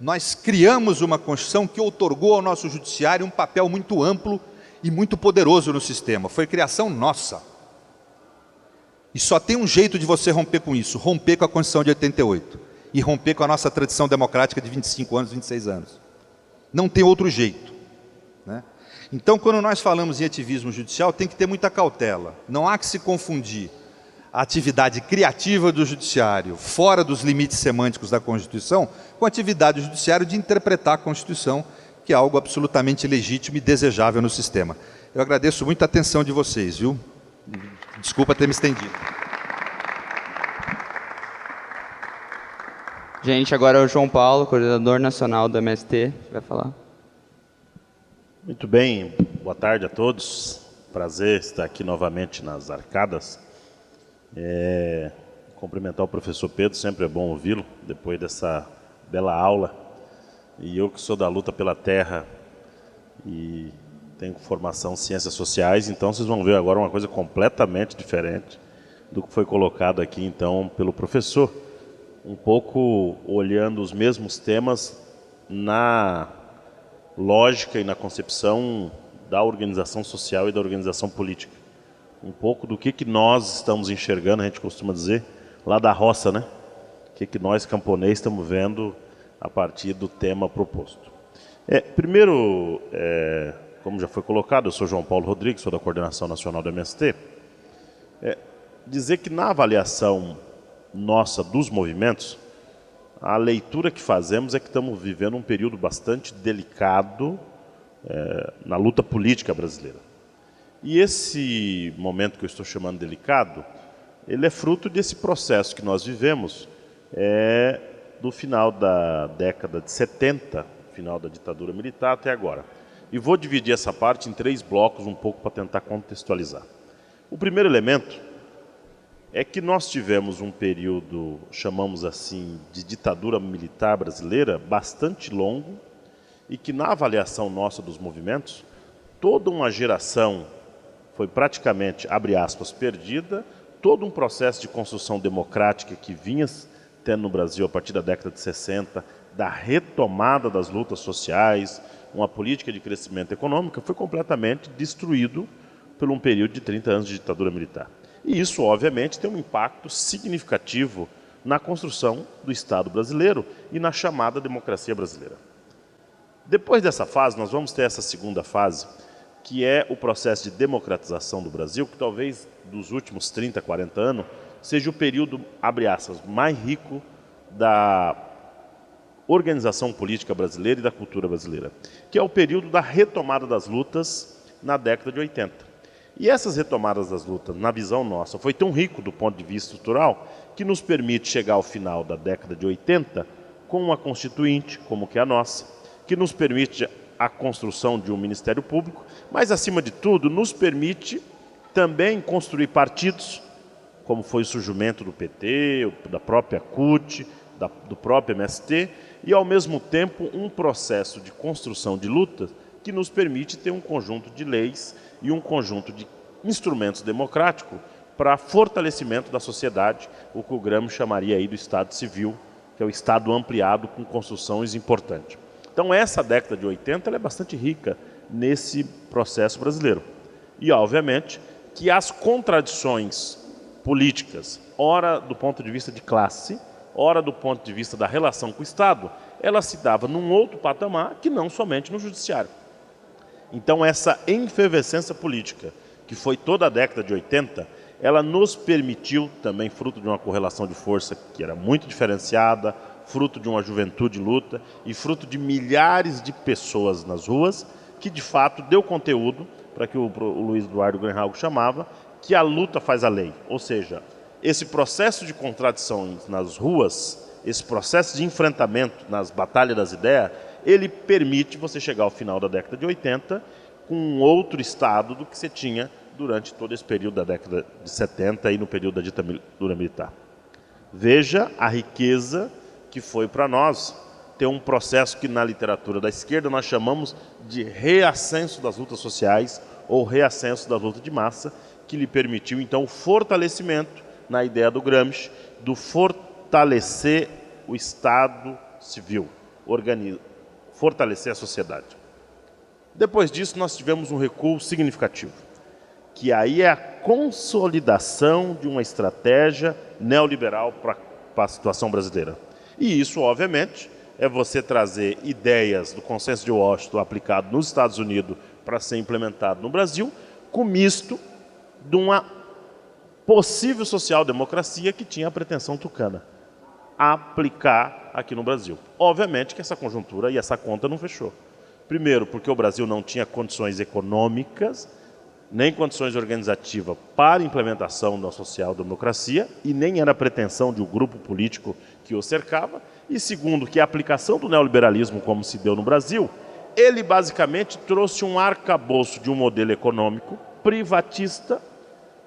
Speaker 2: Nós criamos uma Constituição que outorgou ao nosso judiciário um papel muito amplo e muito poderoso no sistema. Foi criação nossa. E só tem um jeito de você romper com isso, romper com a Constituição de 88 e romper com a nossa tradição democrática de 25 anos, 26 anos. Não tem outro jeito, né? Então, quando nós falamos em ativismo judicial, tem que ter muita cautela. Não há que se confundir a atividade criativa do judiciário, fora dos limites semânticos da Constituição, com a atividade do judiciário de interpretar a Constituição, que é algo absolutamente legítimo e desejável no sistema. Eu agradeço muito a atenção de vocês, viu? Desculpa ter me estendido.
Speaker 1: Gente, agora é o João Paulo, coordenador nacional do MST, que vai falar.
Speaker 3: Muito bem, boa tarde a todos. Prazer estar aqui novamente nas arcadas. cumprimentar o professor Pedro, sempre é bom ouvi-lo, depois dessa bela aula. E eu que sou da luta pela terra e tenho formação em ciências sociais, então vocês vão ver agora uma coisa completamente diferente do que foi colocado aqui, então, pelo professor. Um pouco olhando os mesmos temas na lógica e na concepção da organização social e da organização política. Um pouco do que nós estamos enxergando, a gente costuma dizer, lá da roça, né? O que nós, camponeses, estamos vendo a partir do tema proposto. Primeiro, como já foi colocado, eu sou João Paulo Rodrigues, sou da Coordenação Nacional do MST, dizer que na avaliação nossa dos movimentos, a leitura que fazemos é que estamos vivendo um período bastante delicado na luta política brasileira. E esse momento que eu estou chamando de delicado, ele é fruto desse processo que nós vivemos do final da década de 70, final da ditadura militar até agora. E vou dividir essa parte em 3 blocos, um pouco para tentar contextualizar. O primeiro elemento é que nós tivemos um período, chamamos assim, de ditadura militar brasileira, bastante longo, e que na avaliação nossa dos movimentos, toda uma geração foi praticamente, abre aspas, perdida, todo um processo de construção democrática que vinha tendo no Brasil a partir da década de 60, da retomada das lutas sociais, uma política de crescimento econômico, foi completamente destruído por um período de 30 anos de ditadura militar. E isso, obviamente, tem um impacto significativo na construção do Estado brasileiro e na chamada democracia brasileira. Depois dessa fase, nós vamos ter essa segunda fase, que é o processo de democratização do Brasil, que talvez dos últimos 30, 40 anos, seja o período, abre aspas, mais rico da organização política brasileira e da cultura brasileira, que é o período da retomada das lutas na década de 80. E essas retomadas das lutas, na visão nossa, foi tão rico do ponto de vista estrutural que nos permite chegar ao final da década de 80 com uma constituinte, como que é a nossa, que nos permite a construção de um Ministério Público, mas, acima de tudo, nos permite também construir partidos, como foi o surgimento do PT, da própria CUT, do próprio MST, e, ao mesmo tempo, um processo de construção de lutas que nos permite ter um conjunto de leis e um conjunto de instrumentos democráticos para fortalecimento da sociedade, o que o Gramsci chamaria aí do Estado Civil, que é o Estado ampliado com construções importantes. Então, essa década de 80 ela é bastante rica nesse processo brasileiro. E, obviamente, que as contradições políticas, ora do ponto de vista de classe, ora do ponto de vista da relação com o Estado, ela se dava num outro patamar que não somente no judiciário. Então, essa efervescência política, que foi toda a década de 80, ela nos permitiu, também fruto de uma correlação de força que era muito diferenciada, fruto de uma juventude luta e fruto de milhares de pessoas nas ruas, que de fato deu conteúdo para que o Luiz Eduardo Greenhalgh chamava, que a luta faz a lei. Ou seja, esse processo de contradições nas ruas, esse processo de enfrentamento nas batalhas das ideias, ele permite você chegar ao final da década de 80 com um outro Estado do que você tinha durante todo esse período da década de 70 e no período da ditadura militar. Veja a riqueza que foi para nós ter um processo que na literatura da esquerda nós chamamos de reascenso das lutas sociais ou reascenso da luta de massa, que lhe permitiu então o fortalecimento, na ideia do Gramsci, do fortalecer o Estado civil, fortalecer a sociedade. Depois disso, nós tivemos um recuo significativo, que aí é a consolidação de uma estratégia neoliberal para a situação brasileira. E isso, obviamente, é você trazer ideias do Consenso de Washington aplicado nos Estados Unidos para ser implementado no Brasil, com misto de uma possível social-democracia que tinha a pretensão tucana aplicar aqui no Brasil. Obviamente que essa conjuntura e essa conta não fechou. Primeiro, porque o Brasil não tinha condições econômicas, nem condições organizativas para a implementação da social-democracia, e nem era a pretensão de um grupo político que o cercava. E segundo, que a aplicação do neoliberalismo, como se deu no Brasil, ele basicamente trouxe um arcabouço de um modelo econômico privatista,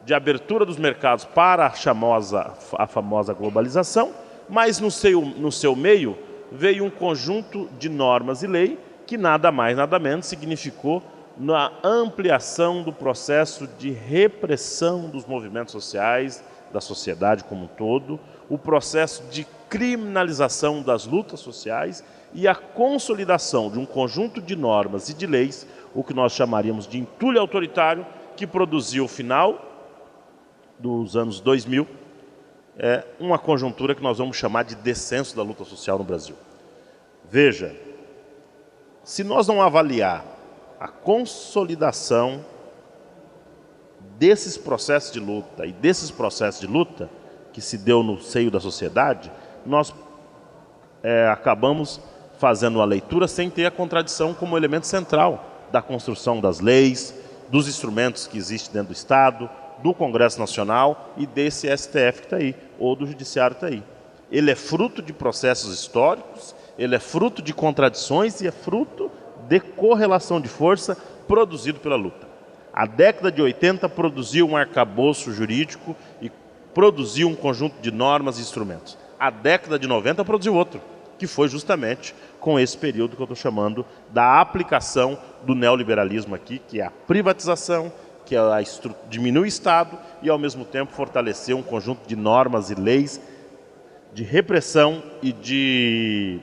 Speaker 3: de abertura dos mercados para a famosa globalização, mas no seu meio veio um conjunto de normas e lei que nada mais, nada menos significou na ampliação do processo de repressão dos movimentos sociais, da sociedade como um todo, o processo de criminalização das lutas sociais e a consolidação de um conjunto de normas e de leis, o que nós chamaríamos de entulho autoritário, que produziu o final dos anos 2000, uma conjuntura que nós vamos chamar de descenso da luta social no Brasil. Veja, se nós não avaliar a consolidação desses processos de luta e desses processos de luta que se deu no seio da sociedade, nós acabamos fazendo uma leitura sem ter a contradição como elemento central da construção das leis, dos instrumentos que existem dentro do Estado, do Congresso Nacional e desse STF que está aí, ou do Judiciário que está aí. Ele é fruto de processos históricos, ele é fruto de contradições e é fruto de correlação de força produzido pela luta. A década de 80 produziu um arcabouço jurídico e produziu um conjunto de normas e instrumentos. A década de 90 produziu outro, que foi justamente com esse período que eu estou chamando da aplicação do neoliberalismo aqui, que é a privatização, que é diminuir o Estado e, ao mesmo tempo, fortalecer um conjunto de normas e leis de repressão e de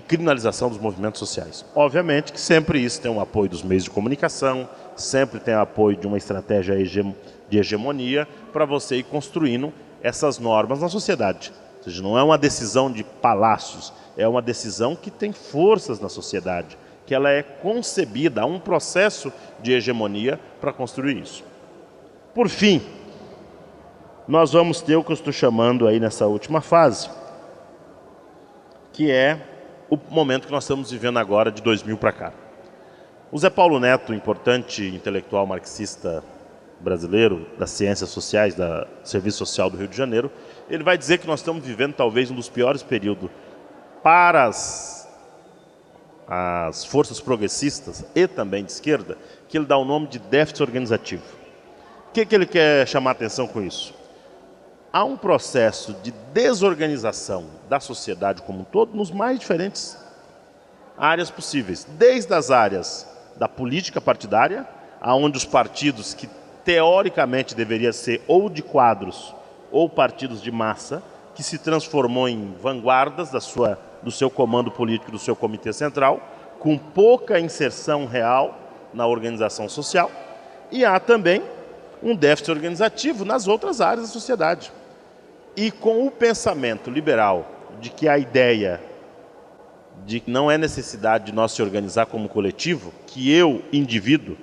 Speaker 3: criminalização dos movimentos sociais. Obviamente que sempre isso tem o apoio dos meios de comunicação, sempre tem o apoio de uma estratégia de hegemonia para você ir construindo essas normas na sociedade. Ou seja, não é uma decisão de palácios, é uma decisão que tem forças na sociedade, que ela é concebida, há um processo de hegemonia para construir isso. Por fim, nós vamos ter o que eu estou chamando aí nessa última fase, que é o momento que nós estamos vivendo agora, de 2000 para cá. O Zé Paulo Neto, importante intelectual marxista brasileiro, das ciências sociais, do Serviço Social do Rio de Janeiro, ele vai dizer que nós estamos vivendo talvez um dos piores períodos para as forças progressistas e também de esquerda, que ele dá o nome de déficit organizativo. O que ele quer chamar a atenção com isso? Há um processo de desorganização da sociedade como um todo nos mais diferentes áreas possíveis, desde as áreas da política partidária, aonde os partidos que teoricamente deveriam ser ou de quadros ou partidos de massa, que se transformou em vanguardas do seu comando político, do seu comitê central, com pouca inserção real na organização social, e há também um déficit organizativo nas outras áreas da sociedade. E com o pensamento liberal de que a ideia de que não é necessidade de nós se organizar como coletivo, que eu, indivíduo,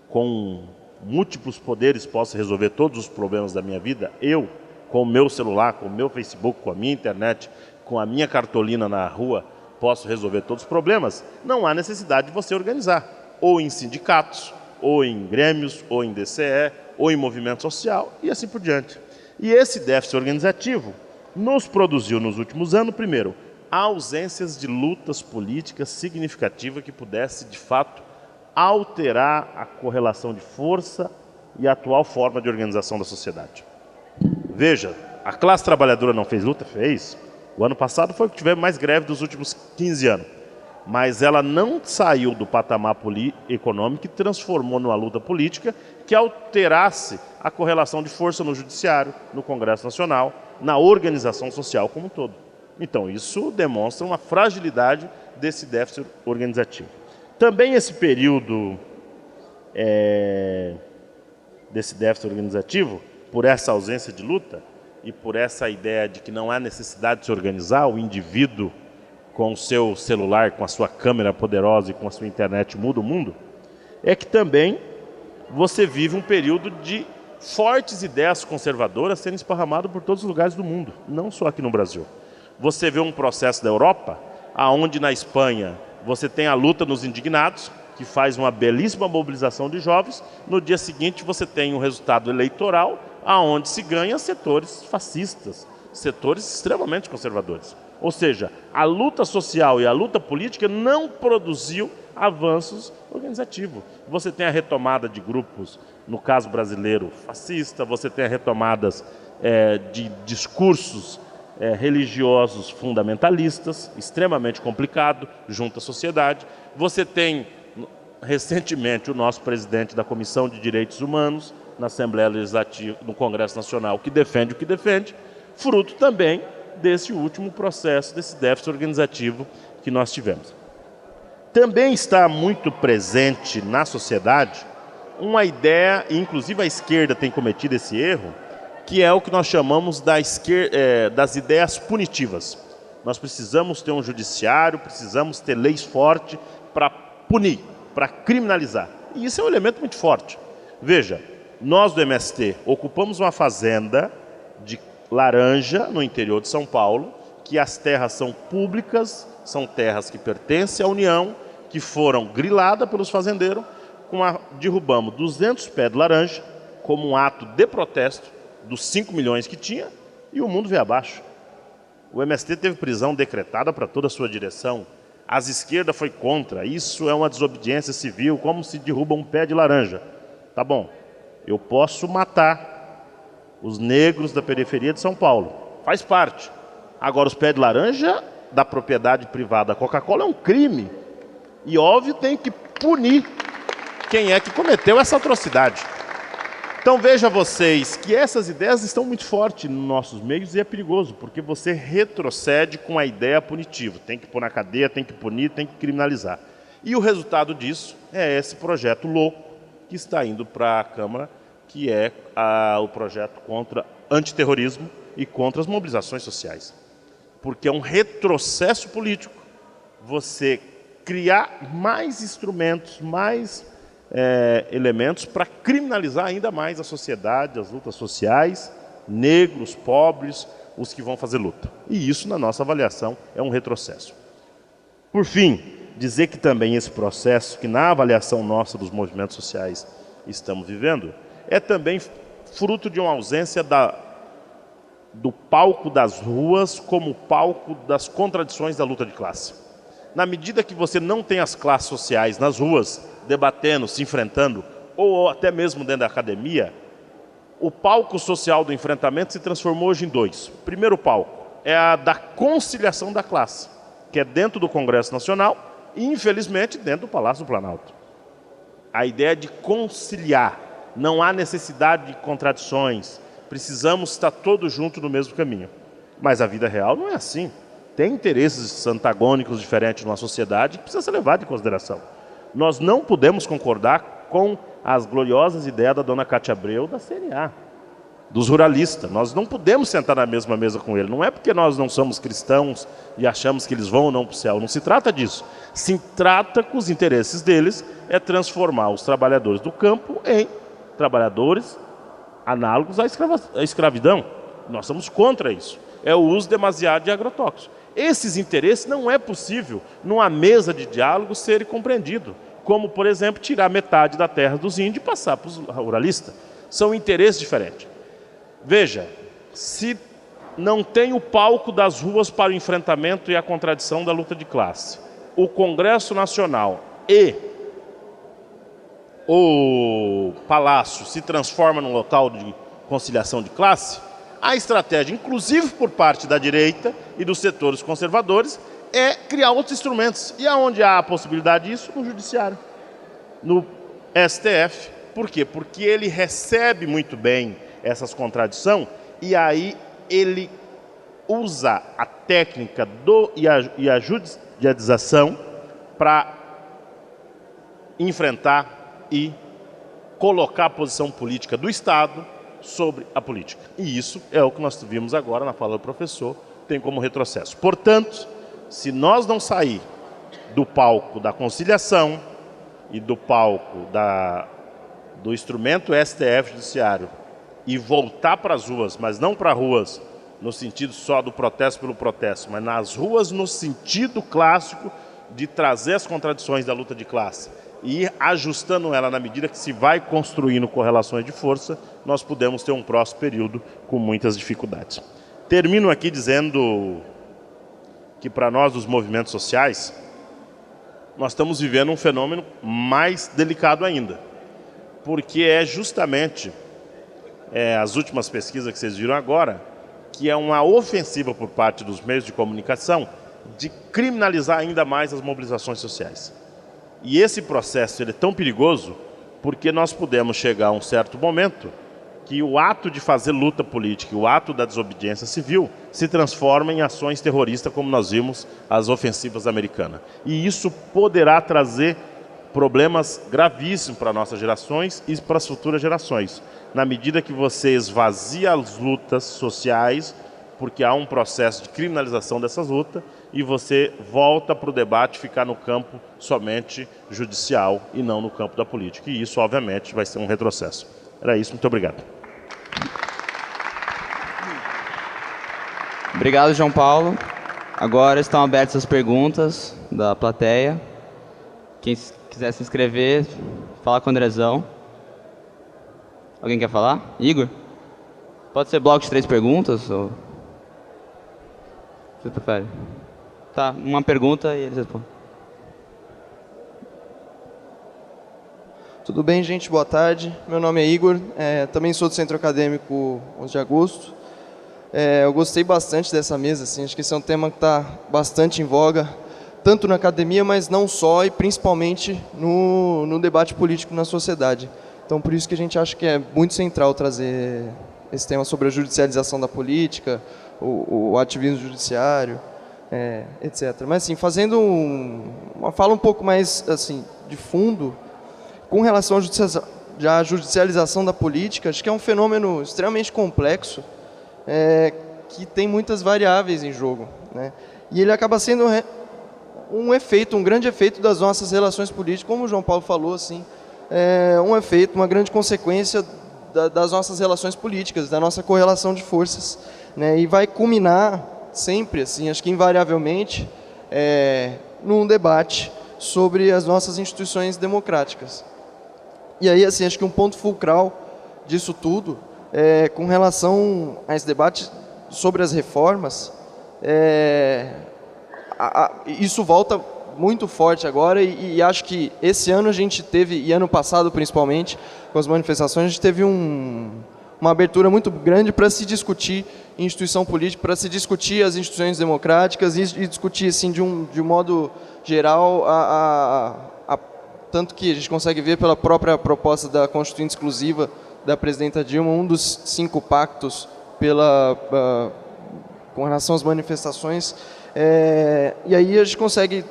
Speaker 3: com múltiplos poderes, posso resolver todos os problemas da minha vida, eu, com o meu celular, com o meu Facebook, com a minha internet, com a minha cartolina na rua, posso resolver todos os problemas, não há necessidade de você organizar, ou em sindicatos, ou em grêmios, ou em DCE, ou em movimento social, e assim por diante. E esse déficit organizativo nos produziu nos últimos anos, primeiro, ausências de lutas políticas significativas que pudesse, de fato, alterar a correlação de força e a atual forma de organização da sociedade. Veja, a classe trabalhadora não fez luta? Fez. O ano passado foi o que tivemos mais greve dos últimos 15 anos. Mas ela não saiu do patamar econômico e transformou numa luta política que alterasse a correlação de força no Judiciário, no Congresso Nacional, na organização social como um todo. Então, isso demonstra uma fragilidade desse déficit organizativo. Também esse período desse déficit organizativo, por essa ausência de luta e por essa ideia de que não há necessidade de se organizar, o indivíduo com o seu celular, com a sua câmera poderosa e com a sua internet muda o mundo, é que também você vive um período de fortes ideias conservadoras sendo esparramadas por todos os lugares do mundo, não só aqui no Brasil. Você vê um processo da Europa, onde na Espanha você tem a luta nos indignados, que faz uma belíssima mobilização de jovens, no dia seguinte você tem um resultado eleitoral, onde se ganha setores fascistas, setores extremamente conservadores. Ou seja, a luta social e a luta política não produziu avanços organizativos. Você tem a retomada de grupos, no caso brasileiro, fascista, você tem a retomadas de discursos religiosos fundamentalistas, extremamente complicado, junto à sociedade. Você tem, recentemente, o nosso presidente da Comissão de Direitos Humanos, na Assembleia Legislativa, no Congresso Nacional, que defende o que defende, fruto também desse último processo, desse déficit organizativo que nós tivemos. Também está muito presente na sociedade uma ideia, e inclusive a esquerda tem cometido esse erro, que é o que nós chamamos das ideias punitivas. Nós precisamos ter um judiciário, precisamos ter leis fortes para punir, para criminalizar. E isso é um elemento muito forte. Veja, nós do MST ocupamos uma fazenda de laranja no interior de São Paulo, que as terras são públicas, são terras que pertencem à União, que foram griladas pelos fazendeiros, derrubamos 200 pés de laranja como um ato de protesto dos 5 milhões que tinha, e o mundo veio abaixo. O MST teve prisão decretada para toda a sua direção, as esquerdas foi contra, isso é uma desobediência civil, como se derruba um pé de laranja. Tá bom, eu posso matar os negros da periferia de São Paulo, faz parte. Agora, os pés de laranja da propriedade privada da Coca-Cola é um crime, e óbvio tem que punir quem é que cometeu essa atrocidade. Então veja vocês que essas ideias estão muito fortes nos nossos meios e é perigoso, porque você retrocede com a ideia punitiva. Tem que pôr na cadeia, tem que punir, tem que criminalizar. E o resultado disso é esse projeto louco que está indo para a Câmara, que é o projeto contra antiterrorismo e contra as mobilizações sociais. Porque é um retrocesso político você criar mais instrumentos, mais elementos para criminalizar ainda mais a sociedade, as lutas sociais, negros, pobres, os que vão fazer luta. E isso, na nossa avaliação, é um retrocesso. Por fim, dizer que também esse processo, que na avaliação nossa dos movimentos sociais estamos vivendo, é também fruto de uma ausência do palco das ruas como palco das contradições da luta de classe. Na medida que você não tem as classes sociais nas ruas, debatendo, se enfrentando, ou até mesmo dentro da academia, o palco social do enfrentamento se transformou hoje em dois. O primeiro palco é a da conciliação da classe, que é dentro do Congresso Nacional e, infelizmente, dentro do Palácio do Planalto. A ideia de conciliar, não há necessidade de contradições, precisamos estar todos juntos no mesmo caminho. Mas a vida real não é assim. Tem interesses antagônicos diferentes numa sociedade que precisa ser levado em consideração. Nós não podemos concordar com as gloriosas ideias da dona Cátia Abreu da CNA, dos ruralistas. Nós não podemos sentar na mesma mesa com ele. Não é porque nós não somos cristãos e achamos que eles vão ou não para o céu. Não se trata disso. Se trata que os interesses deles é transformar os trabalhadores do campo em trabalhadores análogos à escravidão. Nós somos contra isso. É o uso demasiado de agrotóxicos. Esses interesses não é possível, numa mesa de diálogo, serem compreendidos. Como, por exemplo, tirar metade da terra dos índios e passar para os ruralistas. São interesses diferentes. Veja, se não tem o palco das ruas para o enfrentamento e a contradição da luta de classe, o Congresso Nacional e o Palácio se transforma num local de conciliação de classe, a estratégia, inclusive por parte da direita e dos setores conservadores, é criar outros instrumentos. E aonde há a possibilidade disso? No Judiciário, no STF. Por quê? Porque ele recebe muito bem essas contradições e aí ele usa a técnica e a judicialização para enfrentar e colocar a posição política do Estado sobre a política. E isso é o que nós vimos agora na fala do professor, tem como retrocesso. Portanto, se nós não sair do palco da conciliação e do palco do instrumento STF Judiciário e voltar para as ruas, mas não para ruas no sentido só do protesto pelo protesto, mas nas ruas no sentido clássico de trazer as contradições da luta de classe e ir ajustando ela na medida que se vai construindo correlações de força, nós podemos ter um próximo período com muitas dificuldades. Termino aqui dizendo que para nós dos movimentos sociais, nós estamos vivendo um fenômeno mais delicado ainda, porque é justamente as últimas pesquisas que vocês viram agora, que é uma ofensiva por parte dos meios de comunicação de criminalizar ainda mais as mobilizações sociais. E esse processo ele é tão perigoso porque nós podemos chegar a um certo momento que o ato de fazer luta política, o ato da desobediência civil, se transforma em ações terroristas, como nós vimos as ofensivas americanas. E isso poderá trazer problemas gravíssimos para nossas gerações e para as futuras gerações, na medida que você esvazia as lutas sociais, porque há um processo de criminalização dessas lutas, e você volta para o debate ficar no campo somente judicial e não no campo da política. E isso, obviamente, vai ser um retrocesso. Era isso, muito obrigado.
Speaker 1: Obrigado, João Paulo. Agora estão abertas as perguntas da plateia. Quem quiser se inscrever, fala com o Andrezão. Alguém quer falar? Igor? Pode ser bloco de 3 perguntas? Ou... você prefere? Tá, uma pergunta e eles respondem.
Speaker 4: Tudo bem, gente? Boa tarde. Meu nome é Igor, também sou do Centro Acadêmico 11 de Agosto. Eu gostei bastante dessa mesa, assim, acho que esse é um tema que está bastante em voga, tanto na academia, mas não só, e principalmente no debate político na sociedade. Então, por isso que a gente acha que é muito central trazer esse tema sobre a judicialização da política, o ativismo judiciário, etc. Mas, assim, fazendo uma fala um pouco mais assim, de fundo, com relação à judicialização da política, acho que é um fenômeno extremamente complexo, que tem muitas variáveis em jogo, né? E ele acaba sendo um grande efeito das nossas relações políticas, como o João Paulo falou, assim, um efeito, uma grande consequência das nossas relações políticas, da nossa correlação de forças, né? E vai culminar sempre, assim, acho que invariavelmente, num debate sobre as nossas instituições democráticas. E aí, assim, acho que um ponto fulcral disso tudo, com relação a esse debate sobre as reformas, isso volta muito forte agora e acho que esse ano a gente teve, e ano passado principalmente, com as manifestações, a gente teve uma abertura muito grande para se discutir instituição política, para se discutir as instituições democráticas e discutir, assim, de um modo geral, tanto que a gente consegue ver pela própria proposta da Constituinte Exclusiva da presidenta Dilma, um dos 5 pactos com relação às manifestações, e aí a gente consegue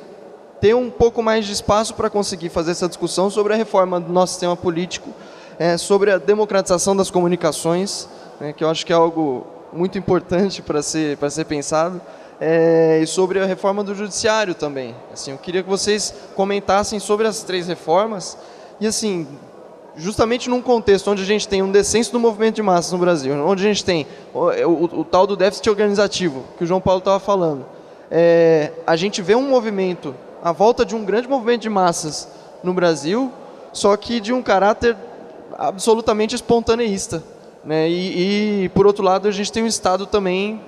Speaker 4: ter um pouco mais de espaço para conseguir fazer essa discussão sobre a reforma do nosso sistema político, sobre a democratização das comunicações, que eu acho que é algo muito importante para ser pensado, e sobre a reforma do judiciário também. Assim, eu queria que vocês comentassem sobre as 3 reformas, e assim, justamente num contexto onde a gente tem um descenso do movimento de massas no Brasil, onde a gente tem o tal do déficit organizativo, que o João Paulo estava falando, a gente vê um movimento, a volta de um grande movimento de massas no Brasil, só que de um caráter absolutamente espontaneísta, né? E por outro lado, a gente tem o Estado também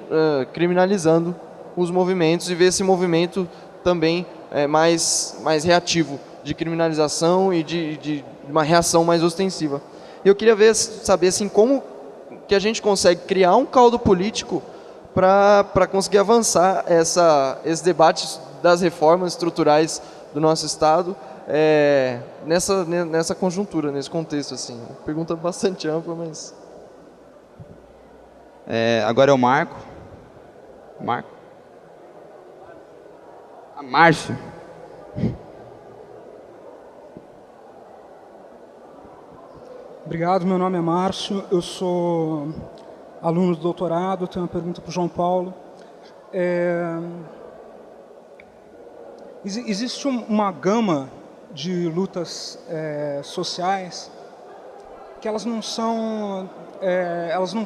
Speaker 4: criminalizando os movimentos e vê esse movimento também mais reativo, de criminalização e de uma reação mais ostensiva. Eu queria saber assim, como que a gente consegue criar um caldo político para conseguir avançar esse debate das reformas estruturais do nosso Estado nessa conjuntura, nesse contexto. Assim. Pergunta bastante ampla, mas...
Speaker 1: Agora é o Marco. Márcio.
Speaker 5: Obrigado, meu nome é Márcio, eu sou aluno do doutorado, tenho uma pergunta para o João Paulo. Existe uma gama de lutas sociais que elas não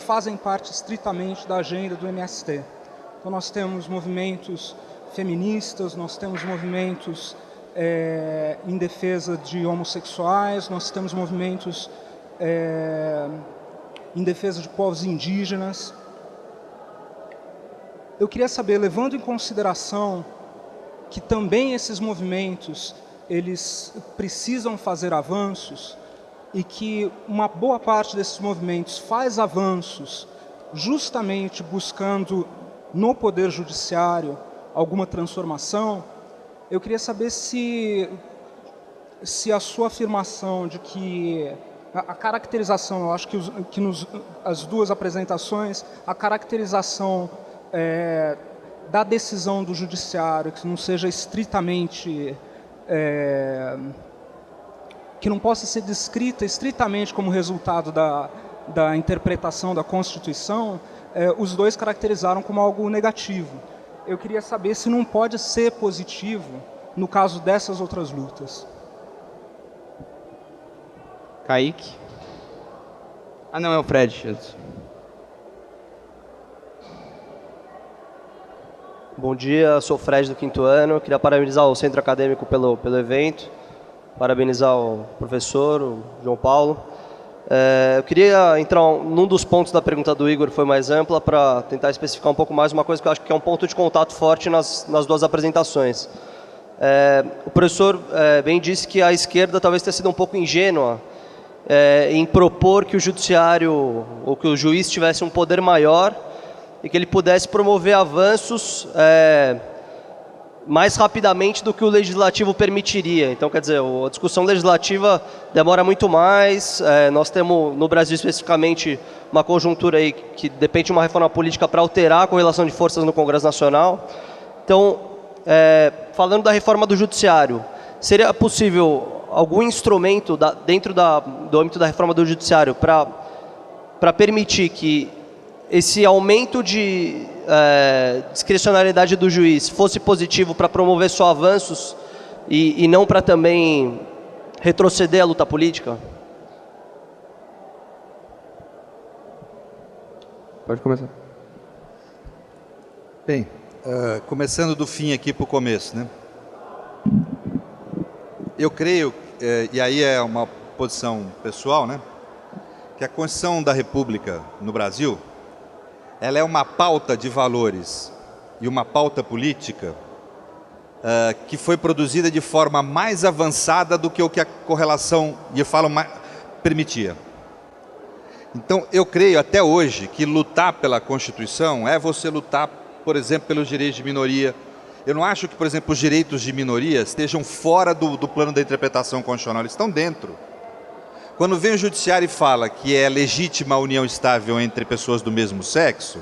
Speaker 5: fazem parte estritamente da agenda do MST. Então nós temos movimentos feministas, nós temos movimentos em defesa de homossexuais, nós temos movimentos em defesa de povos indígenas. Eu queria saber, levando em consideração que também esses movimentos eles precisam fazer avanços e que uma boa parte desses movimentos faz avanços justamente buscando no Poder Judiciário alguma transformação, eu queria saber se a sua afirmação de que a caracterização, eu acho que, as duas apresentações, a caracterização da decisão do Judiciário, que não seja estritamente, que não possa ser descrita estritamente como resultado da interpretação da Constituição, os dois caracterizaram como algo negativo. Eu queria saber se não pode ser positivo no caso dessas outras lutas.
Speaker 1: Kaique? Ah, não, é o Fred.
Speaker 6: Bom dia, sou o Fred do 5º ano. Queria parabenizar o Centro Acadêmico pelo evento, parabenizar o professor, o João Paulo. Eu queria entrar num dos pontos da pergunta do Igor, foi mais ampla, para tentar especificar um pouco mais uma coisa que eu acho que é um ponto de contato forte nas duas apresentações. O professor bem disse que a esquerda talvez tenha sido um pouco ingênua em propor que o judiciário ou que o juiz tivesse um poder maior e que ele pudesse promover avanços mais rapidamente do que o legislativo permitiria. Então, quer dizer, a discussão legislativa demora muito mais. Nós temos, no Brasil especificamente, uma conjuntura aí que depende de uma reforma política para alterar a correlação de forças no Congresso Nacional. Então, falando da reforma do Judiciário, seria possível algum instrumento dentro do âmbito da reforma do Judiciário para permitir que esse aumento de discricionariedade do juiz fosse positivo para promover só avanços e não para também retroceder a luta política?
Speaker 1: Pode começar.
Speaker 2: Bem, começando do fim aqui para o começo, né? Eu creio, e aí é uma posição pessoal, né, que a Constituição da República no Brasil, ela é uma pauta de valores e uma pauta política que foi produzida de forma mais avançada do que o que a correlação, e eu falo, permitia. Então, eu creio até hoje que lutar pela Constituição é você lutar, por exemplo, pelos direitos de minoria. Eu não acho que, por exemplo, os direitos de minoria estejam fora do plano da interpretação constitucional, eles estão dentro. Quando vem o judiciário e fala que é legítima a união estável entre pessoas do mesmo sexo,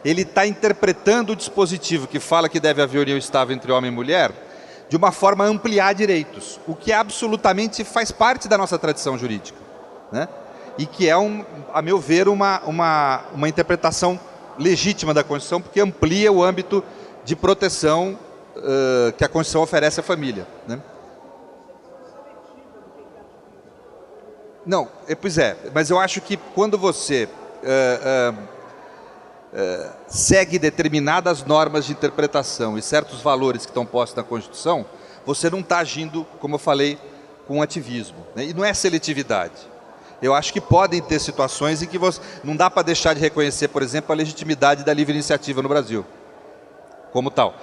Speaker 2: ele está interpretando o dispositivo que fala que deve haver união estável entre homem e mulher de uma forma a ampliar direitos, o que absolutamente faz parte da nossa tradição jurídica, né? E que é, a meu ver, uma interpretação legítima da Constituição, porque amplia o âmbito de proteção que a Constituição oferece à família, né? Não, pois é, mas eu acho que quando você segue determinadas normas de interpretação e certos valores que estão postos na Constituição, você não está agindo, como eu falei, com ativismo, né? E não é seletividade. Eu acho que podem ter situações em que não dá para deixar de reconhecer, por exemplo, a legitimidade da livre iniciativa no Brasil, como tal.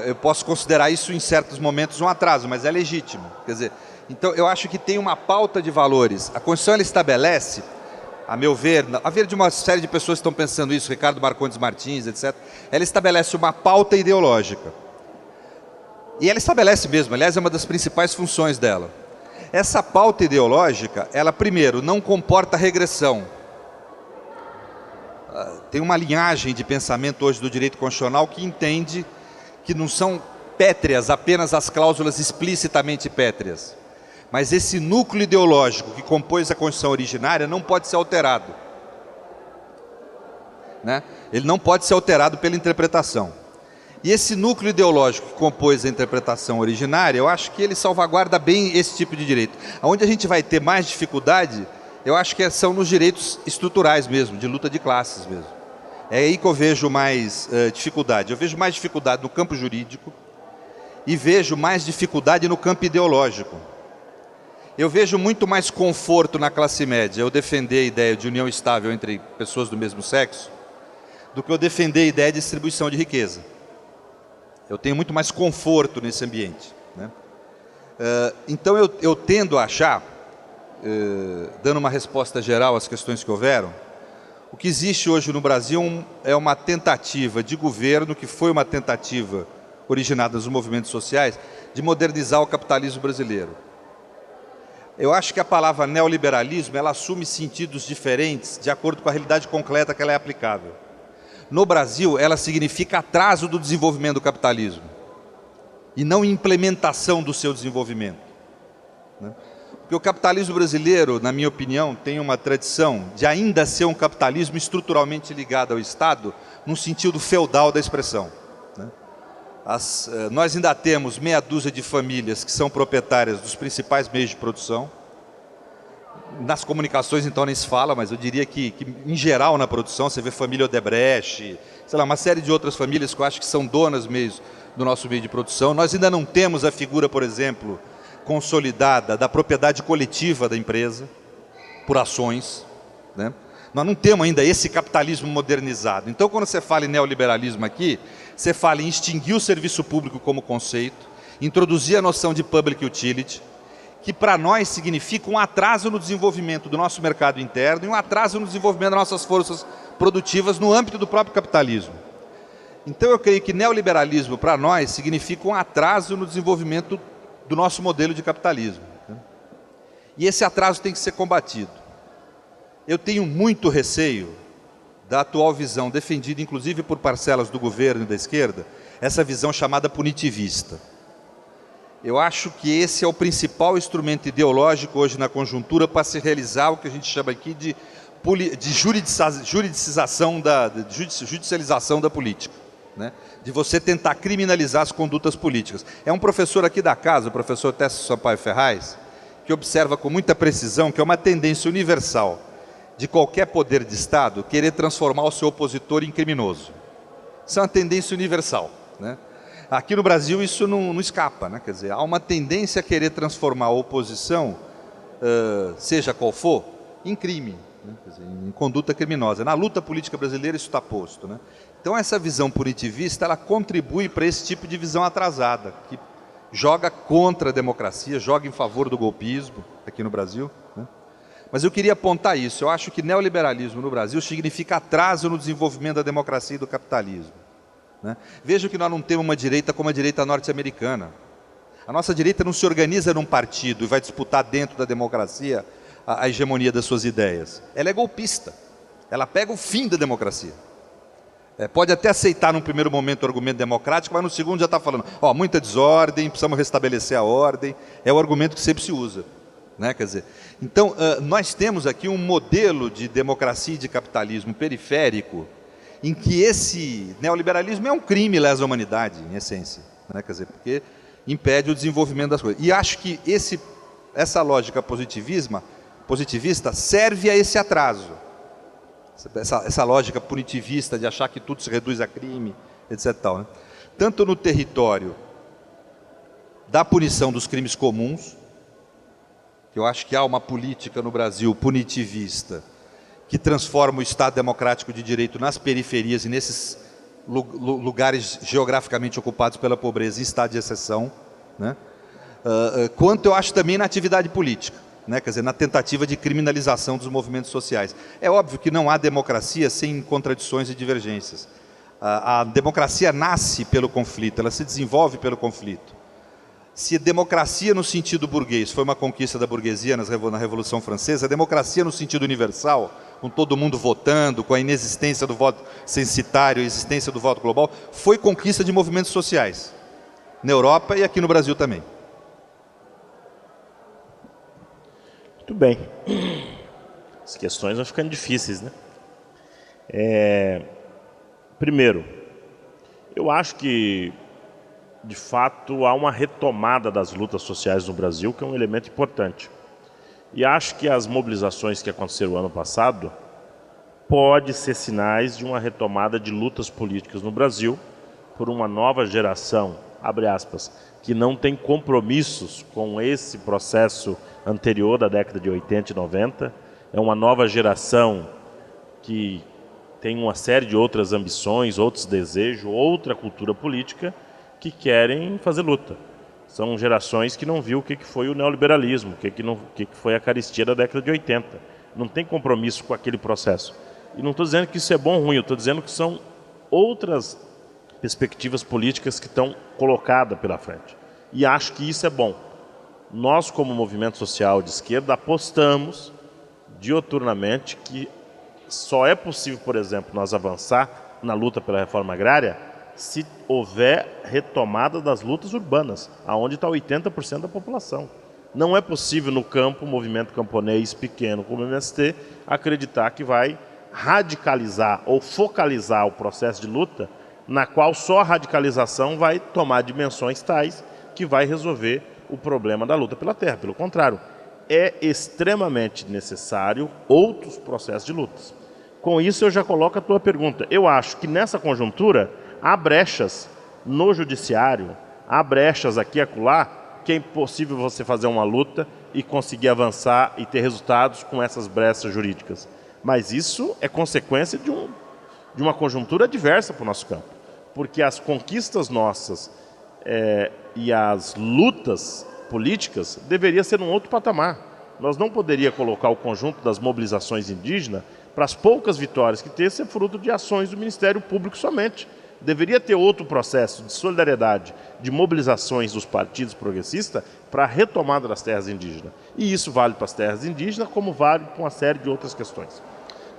Speaker 2: Eu posso considerar isso em certos momentos um atraso, mas é legítimo. Quer dizer, então eu acho que tem uma pauta de valores. A Constituição ela estabelece, a meu ver, a ver de uma série de pessoas que estão pensando isso, Ricardo Marcondes Martins, etc., ela estabelece uma pauta ideológica. E ela estabelece mesmo, aliás, é uma das principais funções dela. Essa pauta ideológica, ela primeiro não comporta regressão. Tem uma linhagem de pensamento hoje do direito constitucional que entende que não são pétreas apenas as cláusulas explicitamente pétreas, mas esse núcleo ideológico que compôs a Constituição originária não pode ser alterado, né? Ele não pode ser alterado pela interpretação. E esse núcleo ideológico que compôs a interpretação originária, eu acho que ele salvaguarda bem esse tipo de direito. Onde a gente vai ter mais dificuldade, eu acho que são nos direitos estruturais mesmo, de luta de classes mesmo. É aí que eu vejo mais dificuldade. Eu vejo mais dificuldade no campo jurídico e vejo mais dificuldade no campo ideológico. Eu vejo muito mais conforto na classe média eu defender a ideia de união estável entre pessoas do mesmo sexo do que eu defender a ideia de distribuição de riqueza. Eu tenho muito mais conforto nesse ambiente, né? Então eu tendo a achar, dando uma resposta geral às questões que houveram, o que existe hoje no Brasil é uma tentativa de governo, que foi uma tentativa originada dos movimentos sociais, de modernizar o capitalismo brasileiro. Eu acho que a palavra neoliberalismo, ela assume sentidos diferentes de acordo com a realidade concreta que ela é aplicável. No Brasil, ela significa atraso do desenvolvimento do capitalismo e não implementação do seu desenvolvimento, né? Porque o capitalismo brasileiro, na minha opinião, tem uma tradição de ainda ser um capitalismo estruturalmente ligado ao Estado, no sentido feudal da expressão, né? Nós ainda temos meia dúzia de famílias que são proprietárias dos principais meios de produção. Nas comunicações, então, nem se fala, mas eu diria que em geral, na produção, você vê família Odebrecht, sei lá, uma série de outras famílias que eu acho que são donas mesmo do nosso meio de produção. Nós ainda não temos a figura, por exemplo, consolidada da propriedade coletiva da empresa, por ações, né? Nós não temos ainda esse capitalismo modernizado. Então, quando você fala em neoliberalismo aqui, você fala em extinguir o serviço público como conceito, introduzir a noção de public utility, que para nós significa um atraso no desenvolvimento do nosso mercado interno e um atraso no desenvolvimento das nossas forças produtivas no âmbito do próprio capitalismo. Então eu creio que neoliberalismo para nós significa um atraso no desenvolvimento do nosso modelo de capitalismo, né? E esse atraso tem que ser combatido. Eu tenho muito receio da atual visão, defendida inclusive por parcelas do governo e da esquerda, essa visão chamada punitivista. Eu acho que esse é o principal instrumento ideológico hoje na conjuntura para se realizar o que a gente chama aqui de judicialização da política, né? De você tentar criminalizar as condutas políticas. É um professor aqui da casa, o professor Tércio Sampaio Ferraz, que observa com muita precisão que é uma tendência universal de qualquer poder de Estado querer transformar o seu opositor em criminoso. Isso é uma tendência universal, né? Aqui no Brasil isso não escapa, né? Quer dizer, há uma tendência a querer transformar a oposição, seja qual for, em crime, né? Quer dizer, em conduta criminosa. Na luta política brasileira isso está posto, né? Então essa visão punitivista, ela contribui para esse tipo de visão atrasada, que joga contra a democracia, joga em favor do golpismo aqui no Brasil, né? Mas eu queria apontar isso. Eu acho que neoliberalismo no Brasil significa atraso no desenvolvimento da democracia e do capitalismo, né? Veja que nós não temos uma direita como a direita norte-americana. A nossa direita não se organiza num partido e vai disputar dentro da democracia a hegemonia das suas ideias. Ela é golpista. Ela pega o fim da democracia. Pode até aceitar num primeiro momento o argumento democrático, mas no segundo já está falando, ó, muita desordem, precisamos restabelecer a ordem. É o argumento que sempre se usa, né? Quer dizer, então, nós temos aqui um modelo de democracia e de capitalismo periférico, em que esse neoliberalismo é um crime lesa humanidade, em essência, né? Quer dizer, porque impede o desenvolvimento das coisas. E acho que essa lógica positivista serve a esse atraso. Essa lógica punitivista de achar que tudo se reduz a crime, etc. Tal, né? Tanto no território da punição dos crimes comuns, que eu acho que há uma política no Brasil punitivista, que transforma o Estado democrático de direito nas periferias e nesses lugares geograficamente ocupados pela pobreza em estado de exceção, né? Quanto eu acho também na atividade política, né? Quer dizer, na tentativa de criminalização dos movimentos sociais. É óbvio que não há democracia sem contradições e divergências. A democracia nasce pelo conflito, ela se desenvolve pelo conflito. Se a democracia no sentido burguês foi uma conquista da burguesia na Revolução Francesa, a democracia no sentido universal, com todo mundo votando, com a inexistência do voto censitário, a existência do voto global, foi conquista de movimentos sociais, na Europa e aqui no Brasil também.
Speaker 3: Muito bem. As questões vão ficando difíceis, né? Primeiro, eu acho que, de fato, há uma retomada das lutas sociais no Brasil, que é um elemento importante. E acho que as mobilizações que aconteceram no ano passado podem ser sinais de uma retomada de lutas políticas no Brasil por uma nova geração, abre aspas, que não tem compromissos com esse processo anterior da década de 80 e 90. É uma nova geração que tem uma série de outras ambições, outros desejos, outra cultura política, que querem fazer luta. São gerações que não viu o que foi o neoliberalismo, o que foi a caristia da década de 80. Não tem compromisso com aquele processo. E não estou dizendo que isso é bom ou ruim, eu estou dizendo que são outras perspectivas políticas que estão colocadas pela frente. E acho que isso é bom. Nós, como movimento social de esquerda, apostamos dioturnamente que só é possível, por exemplo, nós avançar na luta pela reforma agrária se houver retomada das lutas urbanas, aonde está 80% da população. Não é possível no campo, movimento camponês pequeno como o MST, acreditar que vai radicalizar ou focalizar o processo de luta, na qual só a radicalização vai tomar dimensões tais que vai resolver o problema da luta pela terra. Pelo contrário, é extremamente necessário outros processos de lutas. Com isso, eu já coloco a tua pergunta. Eu acho que nessa conjuntura há brechas no judiciário, há brechas aqui e acolá, que é impossível você fazer uma luta e conseguir avançar e ter resultados com essas brechas jurídicas. Mas isso é consequência de uma conjuntura adversa para o nosso campo. Porque as conquistas nossas e as lutas políticas deveriam ser num outro patamar. Nós não poderíamos colocar o conjunto das mobilizações indígenas para as poucas vitórias que ter ser fruto de ações do Ministério Público somente. Deveria ter outro processo de solidariedade, de mobilizações dos partidos progressistas para a retomada das terras indígenas. E isso vale para as terras indígenas, como vale para uma série de outras questões.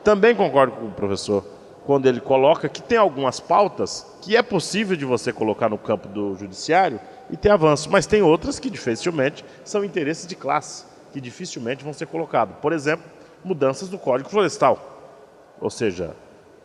Speaker 3: Também concordo com o professor quando ele coloca que tem algumas pautas que é possível de você colocar no campo do judiciário e ter avanço, mas tem outras que dificilmente são interesses de classe, que dificilmente vão ser colocados. Por exemplo, mudanças no Código Florestal. Ou seja,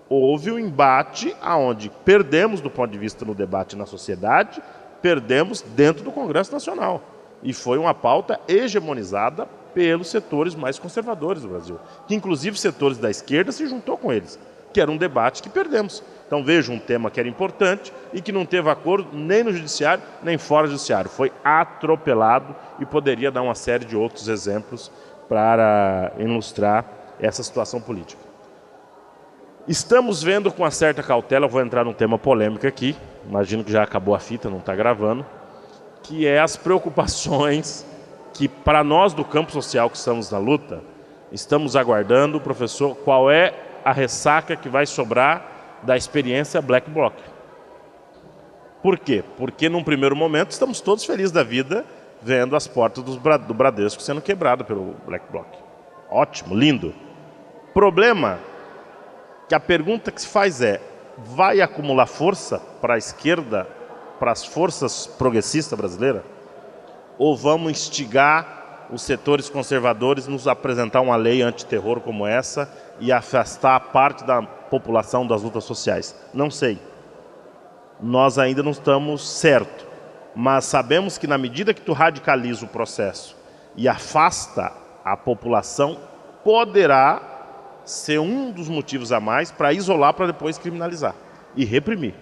Speaker 3: houve um embate onde perdemos do ponto de vista no debate na sociedade, perdemos dentro do Congresso Nacional. E foi uma pauta hegemonizada pelos setores mais conservadores do Brasil, que inclusive setores da esquerda se juntou com eles, que era um debate que perdemos. Então veja um tema que era importante e que não teve acordo nem no judiciário, nem fora do judiciário. Foi atropelado e poderia dar uma série de outros exemplos para ilustrar essa situação política. Estamos vendo com uma certa cautela, eu vou entrar num tema polêmico aqui, imagino que já acabou a fita, não está gravando, que é as preocupações que para nós do campo social que estamos na luta, estamos aguardando, professor, qual é a ressaca que vai sobrar da experiência Black Bloc. Por quê? Porque num primeiro momento estamos todos felizes da vida vendo as portas do Bradesco sendo quebradas pelo Black Bloc. Ótimo, lindo. Problema que a pergunta que se faz é, vai acumular força para a esquerda, para as forças progressistas brasileiras? Ou vamos instigar os setores conservadores a nos apresentar uma lei antiterror como essa e afastar parte da população das lutas sociais? Não sei. Nós ainda não estamos certos. Mas sabemos que na medida que tu radicaliza o processo e afasta a população, poderá ser um dos motivos a mais para isolar, para depois criminalizar e reprimir.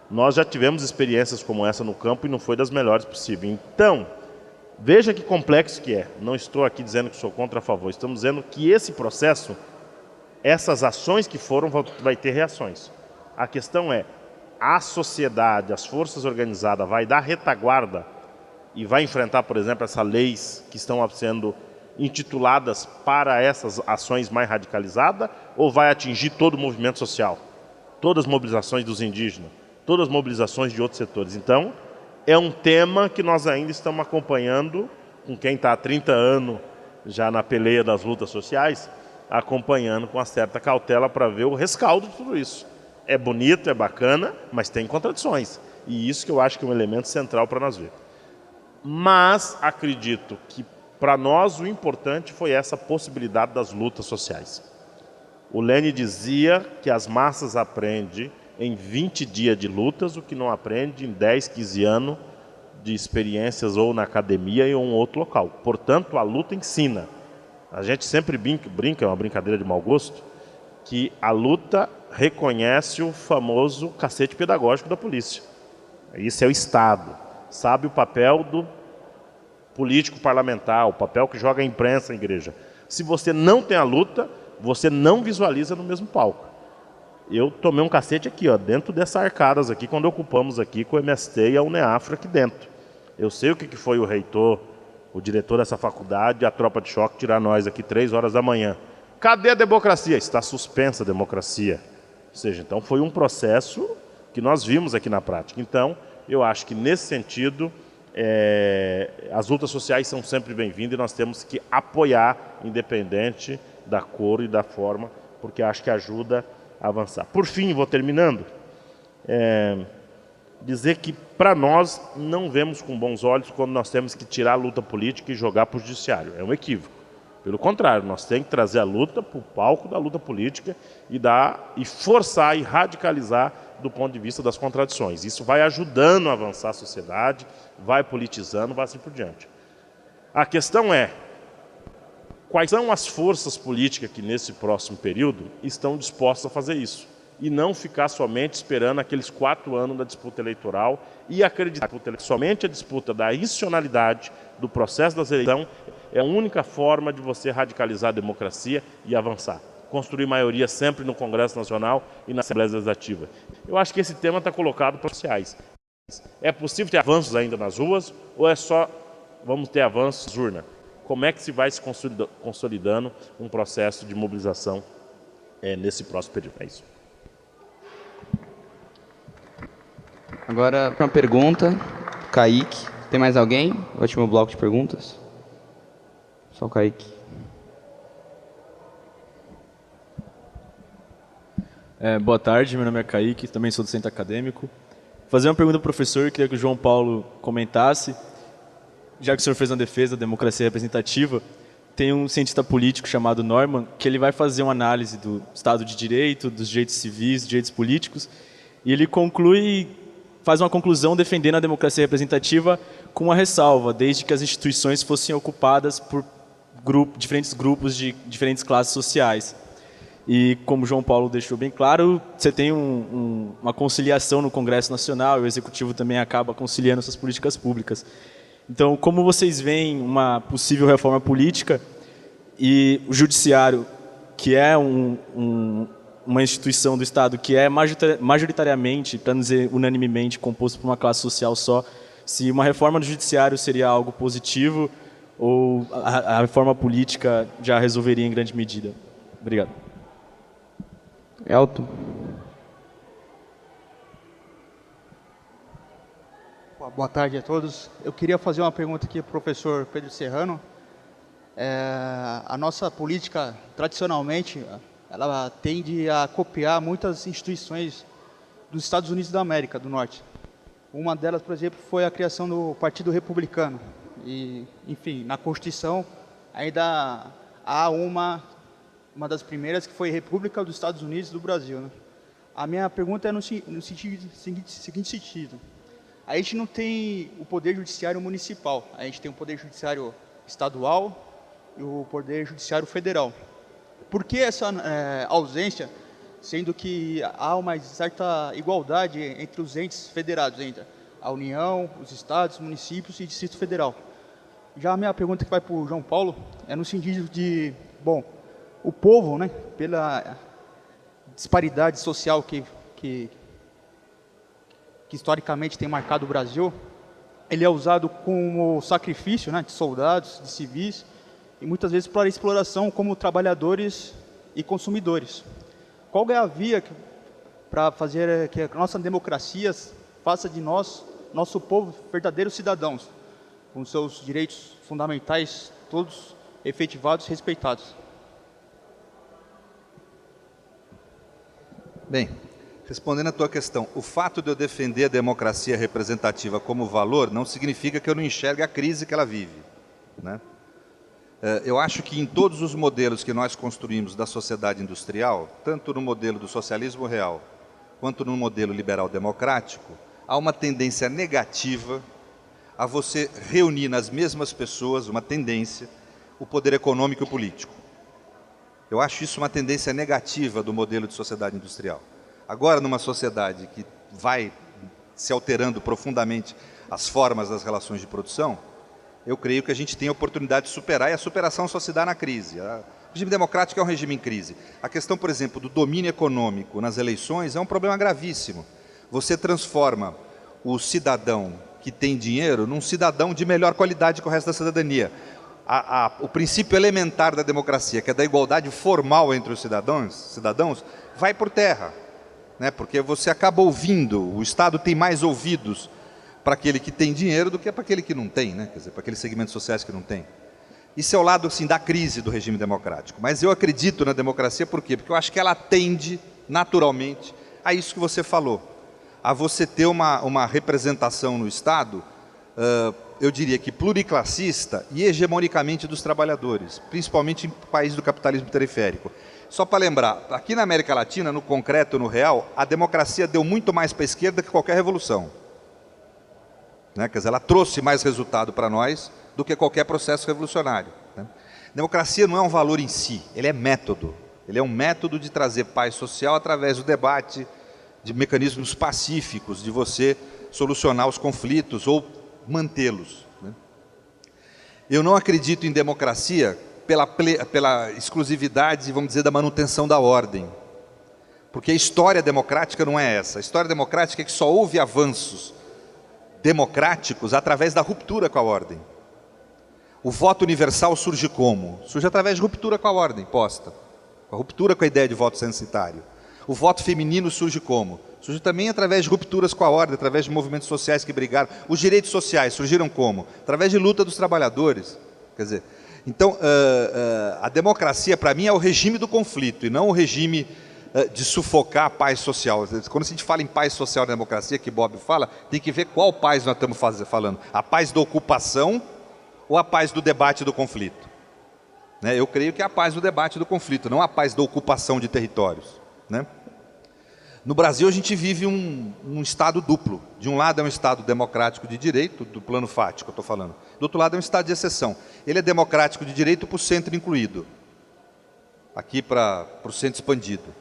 Speaker 3: Nós já tivemos experiências como essa no campo e não foi das melhores possíveis. Então, veja que complexo que é. Não estou aqui dizendo que sou contra a favor, estamos dizendo que esse processo, essas ações que foram, vai ter reações. A questão é, a sociedade, as forças organizadas vai dar retaguarda e vai enfrentar, por exemplo, essas leis que estão sendo intituladas para essas ações mais radicalizadas, ou vai atingir todo o movimento social, todas as mobilizações dos indígenas, todas as mobilizações de outros setores? Então, é um tema que nós ainda estamos acompanhando, com quem está há 30 anos já na peleia das lutas sociais, acompanhando com uma certa cautela para ver o rescaldo de tudo isso. É bonito, é bacana, mas tem contradições. E isso que eu acho que é um elemento central para nós ver. Mas acredito que para nós o importante foi essa possibilidade das lutas sociais. O Lênin dizia que as massas aprendem em 20 dias de lutas o que não aprende em 10, 15 anos de experiências ou na academia ou em outro local. Portanto, a luta ensina. A gente sempre brinca, é uma brincadeira de mau gosto, que a luta reconhece o famoso cacete pedagógico da polícia. Isso é o Estado. Sabe o papel do político parlamentar, o papel que joga a imprensa, a igreja. Se você não tem a luta, você não visualiza no mesmo palco. Eu tomei um cacete aqui, ó, dentro dessas arcadas aqui, quando ocupamos aqui com o MST e a UNEAFRA aqui dentro. Eu sei o que foi o reitor, o diretor dessa faculdade, a tropa de choque tirar nós aqui 3 horas da manhã. Cadê a democracia? Está suspensa a democracia. Ou seja, então foi um processo que nós vimos aqui na prática. Então, eu acho que nesse sentido, as lutas sociais são sempre bem-vindas e nós temos que apoiar, independente da cor e da forma, porque acho que ajuda a avançar. Por fim, vou terminando, dizer que para nós não vemos com bons olhos quando nós temos que tirar a luta política e jogar para o judiciário. É um equívoco. Pelo contrário, nós temos que trazer a luta para o palco da luta política e forçar e radicalizar do ponto de vista das contradições. Isso vai ajudando a avançar a sociedade, vai politizando, vai assim por diante. A questão é, quais são as forças políticas que nesse próximo período estão dispostas a fazer isso? E não ficar somente esperando aqueles 4 anos da disputa eleitoral e acreditar que somente a disputa da institucionalidade do processo das eleições é a única forma de você radicalizar a democracia e avançar. Construir maioria sempre no Congresso Nacional e na Assembleia Legislativa. Eu acho que esse tema está colocado para os sociais. É possível ter avanços ainda nas ruas ou é só vamos ter avanços nas urnas? Como é que se vai se consolidando um processo de mobilização nesse próximo período? É isso.
Speaker 1: Agora, para uma pergunta, Kaique. Tem mais alguém? Último bloco de perguntas. Só o Kaique.
Speaker 7: Boa tarde, meu nome é Kaique, também sou do Centro Acadêmico. Fazer uma pergunta ao professor, queria que o João Paulo comentasse. Já que o senhor fez uma defesa da democracia representativa, tem um cientista político chamado Norman, que ele vai fazer uma análise do Estado de Direito, dos direitos civis, dos direitos políticos, e ele faz uma conclusão defendendo a democracia representativa com uma ressalva, desde que as instituições fossem ocupadas por diferentes grupos de diferentes classes sociais. E, como o João Paulo deixou bem claro, você tem uma conciliação no Congresso Nacional, e o Executivo também acaba conciliando essas políticas públicas. Então, como vocês veem uma possível reforma política e o Judiciário, que é uma instituição do Estado que é majoritariamente, para não dizer unanimemente, composto por uma classe social só, se uma reforma do Judiciário seria algo positivo ou a reforma política já resolveria em grande medida? Obrigado.
Speaker 1: Elton.
Speaker 8: Boa tarde a todos. Eu queria fazer uma pergunta aqui para o professor Pedro Serrano. A nossa política, tradicionalmente, ela tende a copiar muitas instituições dos Estados Unidos da América do Norte. Uma delas, por exemplo, foi a criação do Partido Republicano. E, enfim, na Constituição ainda há uma das primeiras que foi República dos Estados Unidos do Brasil, né? A minha pergunta é no seguinte sentido. A gente não tem o poder judiciário municipal, a gente tem o poder judiciário estadual e o poder judiciário federal. Por que essa ausência, sendo que há uma certa igualdade entre os entes federados, entre a União, os estados, municípios e Distrito Federal? Já a minha pergunta que vai para o João Paulo é no sentido de, bom, o povo, né, pela disparidade social que historicamente tem marcado o Brasil, ele é usado como sacrifício, né, de soldados, de civis, e muitas vezes para exploração como trabalhadores e consumidores. Qual é a via para fazer que a nossa democracia faça de nós, nosso povo, verdadeiros cidadãos, com seus direitos fundamentais todos efetivados e respeitados?
Speaker 2: Bem, respondendo à tua questão, o fato de eu defender a democracia representativa como valor não significa que eu não enxergue a crise que ela vive, né? Eu acho que em todos os modelos que nós construímos da sociedade industrial, tanto no modelo do socialismo real, quanto no modelo liberal democrático, há uma tendência negativa a você reunir nas mesmas pessoas, uma tendência, o poder econômico e político. Eu acho isso uma tendência negativa do modelo de sociedade industrial. Agora, numa sociedade que vai se alterando profundamente as formas das relações de produção, eu creio que a gente tem a oportunidade de superar, e a superação só se dá na crise. O regime democrático é um regime em crise. A questão, por exemplo, do domínio econômico nas eleições é um problema gravíssimo. Você transforma o cidadão que tem dinheiro num cidadão de melhor qualidade que o resto da cidadania. O princípio elementar da democracia, que é da igualdade formal entre os cidadãos vai por terra, né? Porque você acaba ouvindo, o Estado tem mais ouvidos para aquele que tem dinheiro do que para aquele que não tem, né? Quer dizer, para aqueles segmentos sociais que não tem. Isso é o lado assim, da crise do regime democrático. Mas eu acredito na democracia por quê? Porque eu acho que ela tende, naturalmente, a isso que você falou. A você ter uma representação no Estado, eu diria que pluriclassista e hegemonicamente dos trabalhadores, principalmente em países do capitalismo periférico. Só para lembrar, aqui na América Latina, no concreto, no real, a democracia deu muito mais para a esquerda que qualquer revolução. Né? Quer dizer, ela trouxe mais resultado para nós do que qualquer processo revolucionário. Né? Democracia não é um valor em si, ele é método. Ele é um método de trazer paz social através do debate, de mecanismos pacíficos, de você solucionar os conflitos ou mantê-los. Né? Eu não acredito em democracia pela exclusividade, vamos dizer, da manutenção da ordem. Porque a história democrática não é essa. A história democrática é que só houve avanços democráticos através da ruptura com a ordem. O voto universal surge como? Surge através de ruptura com a ordem posta. A ruptura com a ideia de voto censitário. O voto feminino surge como? Surge também através de rupturas com a ordem, através de movimentos sociais que brigaram. Os direitos sociais surgiram como? Através de luta dos trabalhadores. Quer dizer, então, a democracia, para mim, é o regime do conflito, e não o regime de sufocar a paz social. Quando a gente fala em paz social na democracia, que Bob fala, tem que ver qual paz nós estamos falando. A paz da ocupação ou a paz do debate do conflito? Né? Eu creio que é a paz do debate do conflito, não a paz da ocupação de territórios. Né? No Brasil, a gente vive um Estado duplo. De um lado é um Estado democrático de direito, do plano fático, eu estou falando. Do outro lado é um Estado de exceção. Ele é democrático de direito para o centro incluído. Aqui para o centro expandido.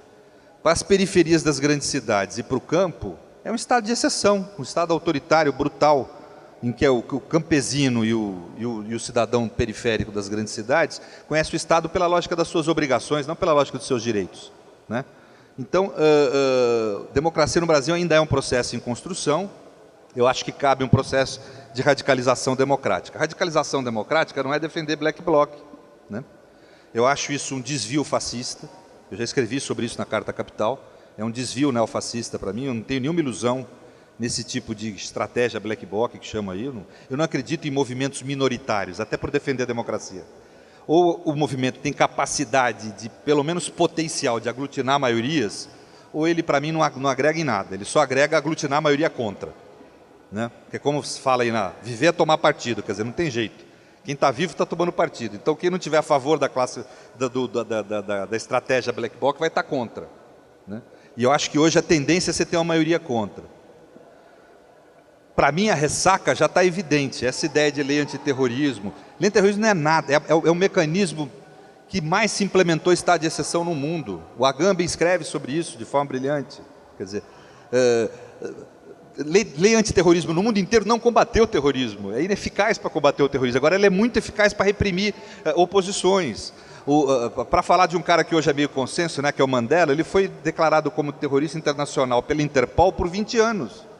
Speaker 2: Para as periferias das grandes cidades e para o campo, é um Estado de exceção. Um Estado autoritário, brutal, em que o campesino e o cidadão periférico das grandes cidades conhece o Estado pela lógica das suas obrigações, não pela lógica dos seus direitos. Né? Então, democracia no Brasil ainda é um processo em construção. Eu acho que cabe um processo de radicalização democrática. Radicalização democrática não é defender black bloc. Né? Eu acho isso um desvio fascista. Eu já escrevi sobre isso na Carta Capital. É um desvio neofascista para mim. Eu não tenho nenhuma ilusão nesse tipo de estratégia black bloc que chama aí. Eu não acredito em movimentos minoritários, até por defender a democracia. Ou o movimento tem capacidade de, pelo menos potencial, de aglutinar maiorias, ou ele, para mim, não agrega em nada. Ele só agrega aglutinar a maioria contra. Né? Porque como se fala aí, viver é tomar partido, quer dizer, não tem jeito. Quem está vivo está tomando partido. Então, quem não tiver a favor da classe, da estratégia black bloc vai estar contra. Né? E eu acho que hoje a tendência é você ter uma maioria contra. Para mim, a ressaca já está evidente. Essa ideia de lei antiterrorismo. Lei antiterrorismo não é nada, é o mecanismo que mais se implementou estado de exceção no mundo. O Agamben escreve sobre isso de forma brilhante. Quer dizer, lei antiterrorismo no mundo inteiro não combateu o terrorismo. É ineficaz para combater o terrorismo. Agora, ela é muito eficaz para reprimir oposições. Para falar de um cara que hoje é meio consenso, né, que é o Mandela, ele foi declarado como terrorista internacional pela Interpol por 20 anos.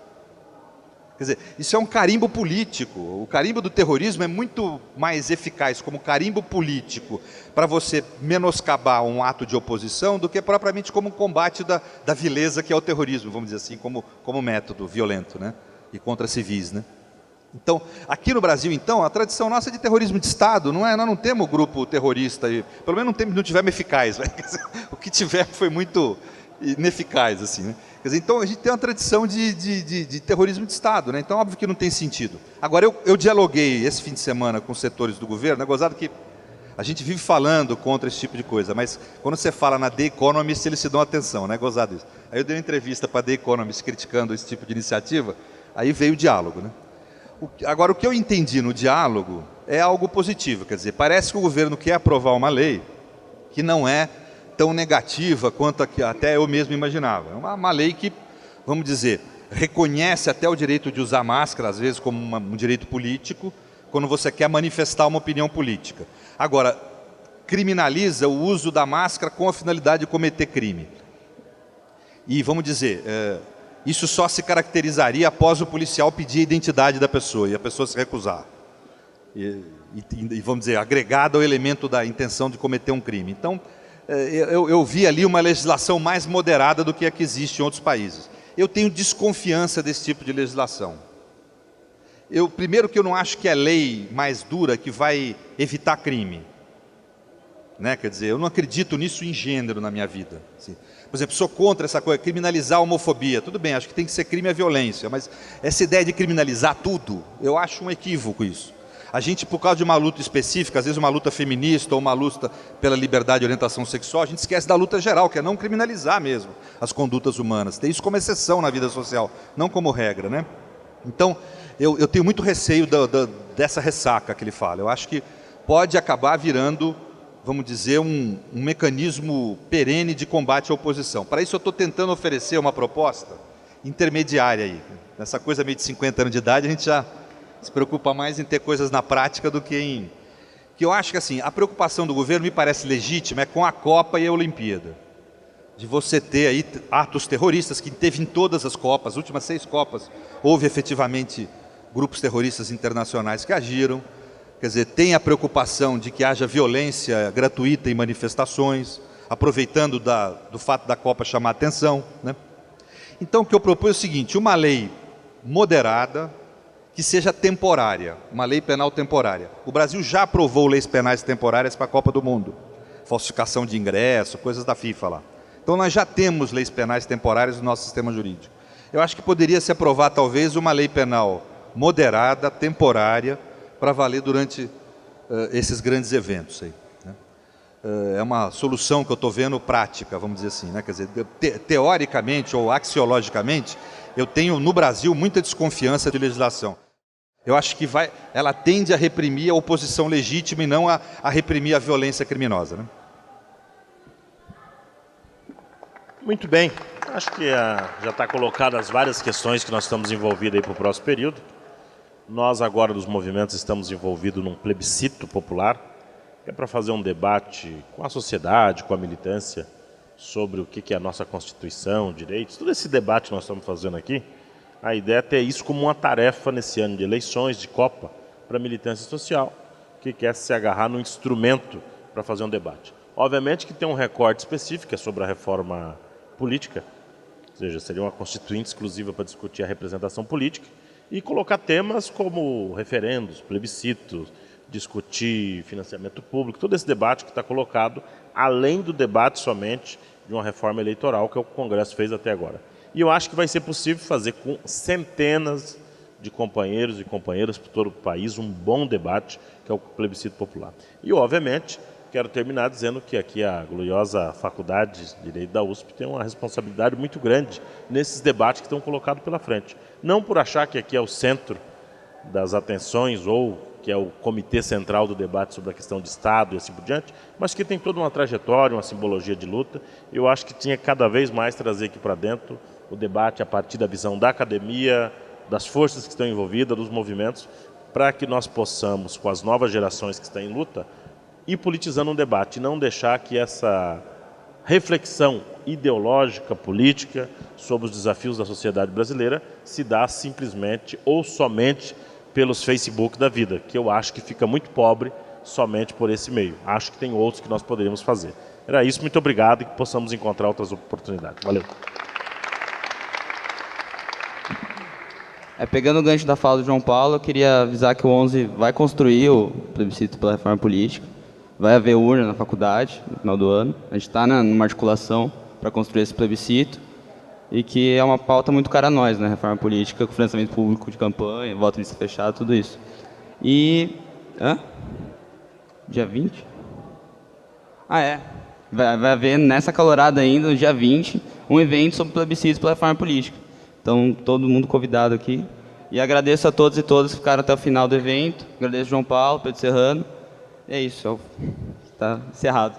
Speaker 2: Quer dizer, isso é um carimbo político. O carimbo do terrorismo é muito mais eficaz como carimbo político para você menoscabar um ato de oposição do que propriamente como um combate da vileza que é o terrorismo, vamos dizer assim, como método violento, né? E contra civis, né? Então, aqui no Brasil, então, a tradição nossa é de terrorismo de Estado, nós não temos grupo terrorista, pelo menos não tivemos eficaz. Né? O que tiver foi muito ineficaz, assim, né? Quer dizer, então a gente tem uma tradição de terrorismo de Estado, né? Então óbvio que não tem sentido. Agora, eu dialoguei esse fim de semana com os setores do governo, é gozado que a gente vive falando contra esse tipo de coisa, mas quando você fala na The Economist, eles se dão atenção, né? Gozado isso. Aí eu dei uma entrevista para a The Economist criticando esse tipo de iniciativa, aí veio o diálogo, né? Agora, o que eu entendi no diálogo é algo positivo, quer dizer, parece que o governo quer aprovar uma lei que não é tão negativa quanto até eu mesmo imaginava. É uma lei que, vamos dizer, reconhece até o direito de usar máscara, às vezes como um direito político, quando você quer manifestar uma opinião política. Agora, criminaliza o uso da máscara com a finalidade de cometer crime. E vamos dizer, isso só se caracterizaria após o policial pedir a identidade da pessoa e a pessoa se recusar. E vamos dizer, agregado ao elemento da intenção de cometer um crime. Então, eu vi ali uma legislação mais moderada do que a que existe em outros países. Eu tenho desconfiança desse tipo de legislação. Primeiro que eu não acho que é lei mais dura que vai evitar crime. Né? Quer dizer, eu não acredito nisso em gênero na minha vida. Assim, por exemplo, sou contra essa coisa, criminalizar a homofobia. Tudo bem, acho que tem que ser crime a violência, mas essa ideia de criminalizar tudo, eu acho um equívoco isso. A gente, por causa de uma luta específica, às vezes uma luta feminista ou uma luta pela liberdade de orientação sexual, a gente esquece da luta geral, que é não criminalizar mesmo as condutas humanas. Ter isso como exceção na vida social, não como regra, né? Então, eu tenho muito receio dessa ressaca que ele fala. Eu acho que pode acabar virando, vamos dizer, um mecanismo perene de combate à oposição. Para isso eu estou tentando oferecer uma proposta intermediária aí. Nessa coisa meio de 50 anos de idade, a gente já se preocupa mais em ter coisas na prática do que em... Que eu acho que assim, a preocupação do governo me parece legítima, é com a Copa e a Olimpíada. De você ter aí atos terroristas, que teve em todas as Copas, as últimas 6 Copas, houve efetivamente grupos terroristas internacionais que agiram. Quer dizer, tem a preocupação de que haja violência gratuita em manifestações, aproveitando do fato da Copa chamar a atenção, né? Então, o que eu proponho é o seguinte, uma lei moderada, que seja temporária, uma lei penal temporária. O Brasil já aprovou leis penais temporárias para a Copa do Mundo. Falsificação de ingresso, coisas da FIFA lá. Então, nós já temos leis penais temporárias no nosso sistema jurídico. Eu acho que poderia se aprovar, talvez, uma lei penal moderada, temporária, para valer durante esses grandes eventos aí, né? É uma solução que eu estou vendo prática, vamos dizer assim, né? Quer dizer, teoricamente ou axiologicamente, eu tenho no Brasil muita desconfiança de legislação. Eu acho que ela tende a reprimir a oposição legítima e não a reprimir a violência criminosa, né?
Speaker 3: Muito bem. Acho que já está colocadas as várias questões que nós estamos envolvidos aí para o próximo período. Nós agora dos movimentos estamos envolvidos num plebiscito popular, que é para fazer um debate com a sociedade, com a militância, sobre o que é a nossa Constituição, direitos, todo esse debate que nós estamos fazendo aqui. A ideia é ter isso como uma tarefa nesse ano de eleições, de Copa, para a militância social, que quer se agarrar no instrumento para fazer um debate. Obviamente que tem um recorte específico sobre a reforma política, ou seja, seria uma constituinte exclusiva para discutir a representação política, e colocar temas como referendos, plebiscitos, discutir financiamento público, todo esse debate que está colocado, além do debate somente de uma reforma eleitoral que o Congresso fez até agora. E eu acho que vai ser possível fazer com centenas de companheiros e companheiras por todo o país um bom debate, que é o plebiscito popular. E, obviamente, quero terminar dizendo que aqui a gloriosa Faculdade de Direito da USP tem uma responsabilidade muito grande nesses debates que estão colocados pela frente. Não por achar que aqui é o centro das atenções ou que é o comitê central do debate sobre a questão de Estado e assim por diante, mas que tem toda uma trajetória, uma simbologia de luta. Eu acho que tinha cada vez mais trazer aqui para dentro o debate a partir da visão da academia, das forças que estão envolvidas, dos movimentos, para que nós possamos, com as novas gerações que estão em luta, ir politizando um debate, e não deixar que essa reflexão ideológica, política, sobre os desafios da sociedade brasileira se dá simplesmente ou somente pelos Facebook da vida, que eu acho que fica muito pobre somente por esse meio. Acho que tem outros que nós poderíamos fazer. Era isso, muito obrigado e que possamos encontrar outras oportunidades. Valeu.
Speaker 1: Pegando o gancho da fala do João Paulo, eu queria avisar que o 11 vai construir o plebiscito pela reforma política. Vai haver urna na faculdade no final do ano. A gente está numa articulação para construir esse plebiscito e que é uma pauta muito cara a nós, né? Reforma política, com financiamento público de campanha, voto de lista fechada, tudo isso. E... Dia 20? Vai haver nessa calorada ainda, no dia 20, um evento sobre plebiscito pela reforma política. Então, todo mundo convidado aqui. E agradeço a todos e todas que ficaram até o final do evento. Agradeço João Paulo, Pedro Serrano. E é isso, está encerrado.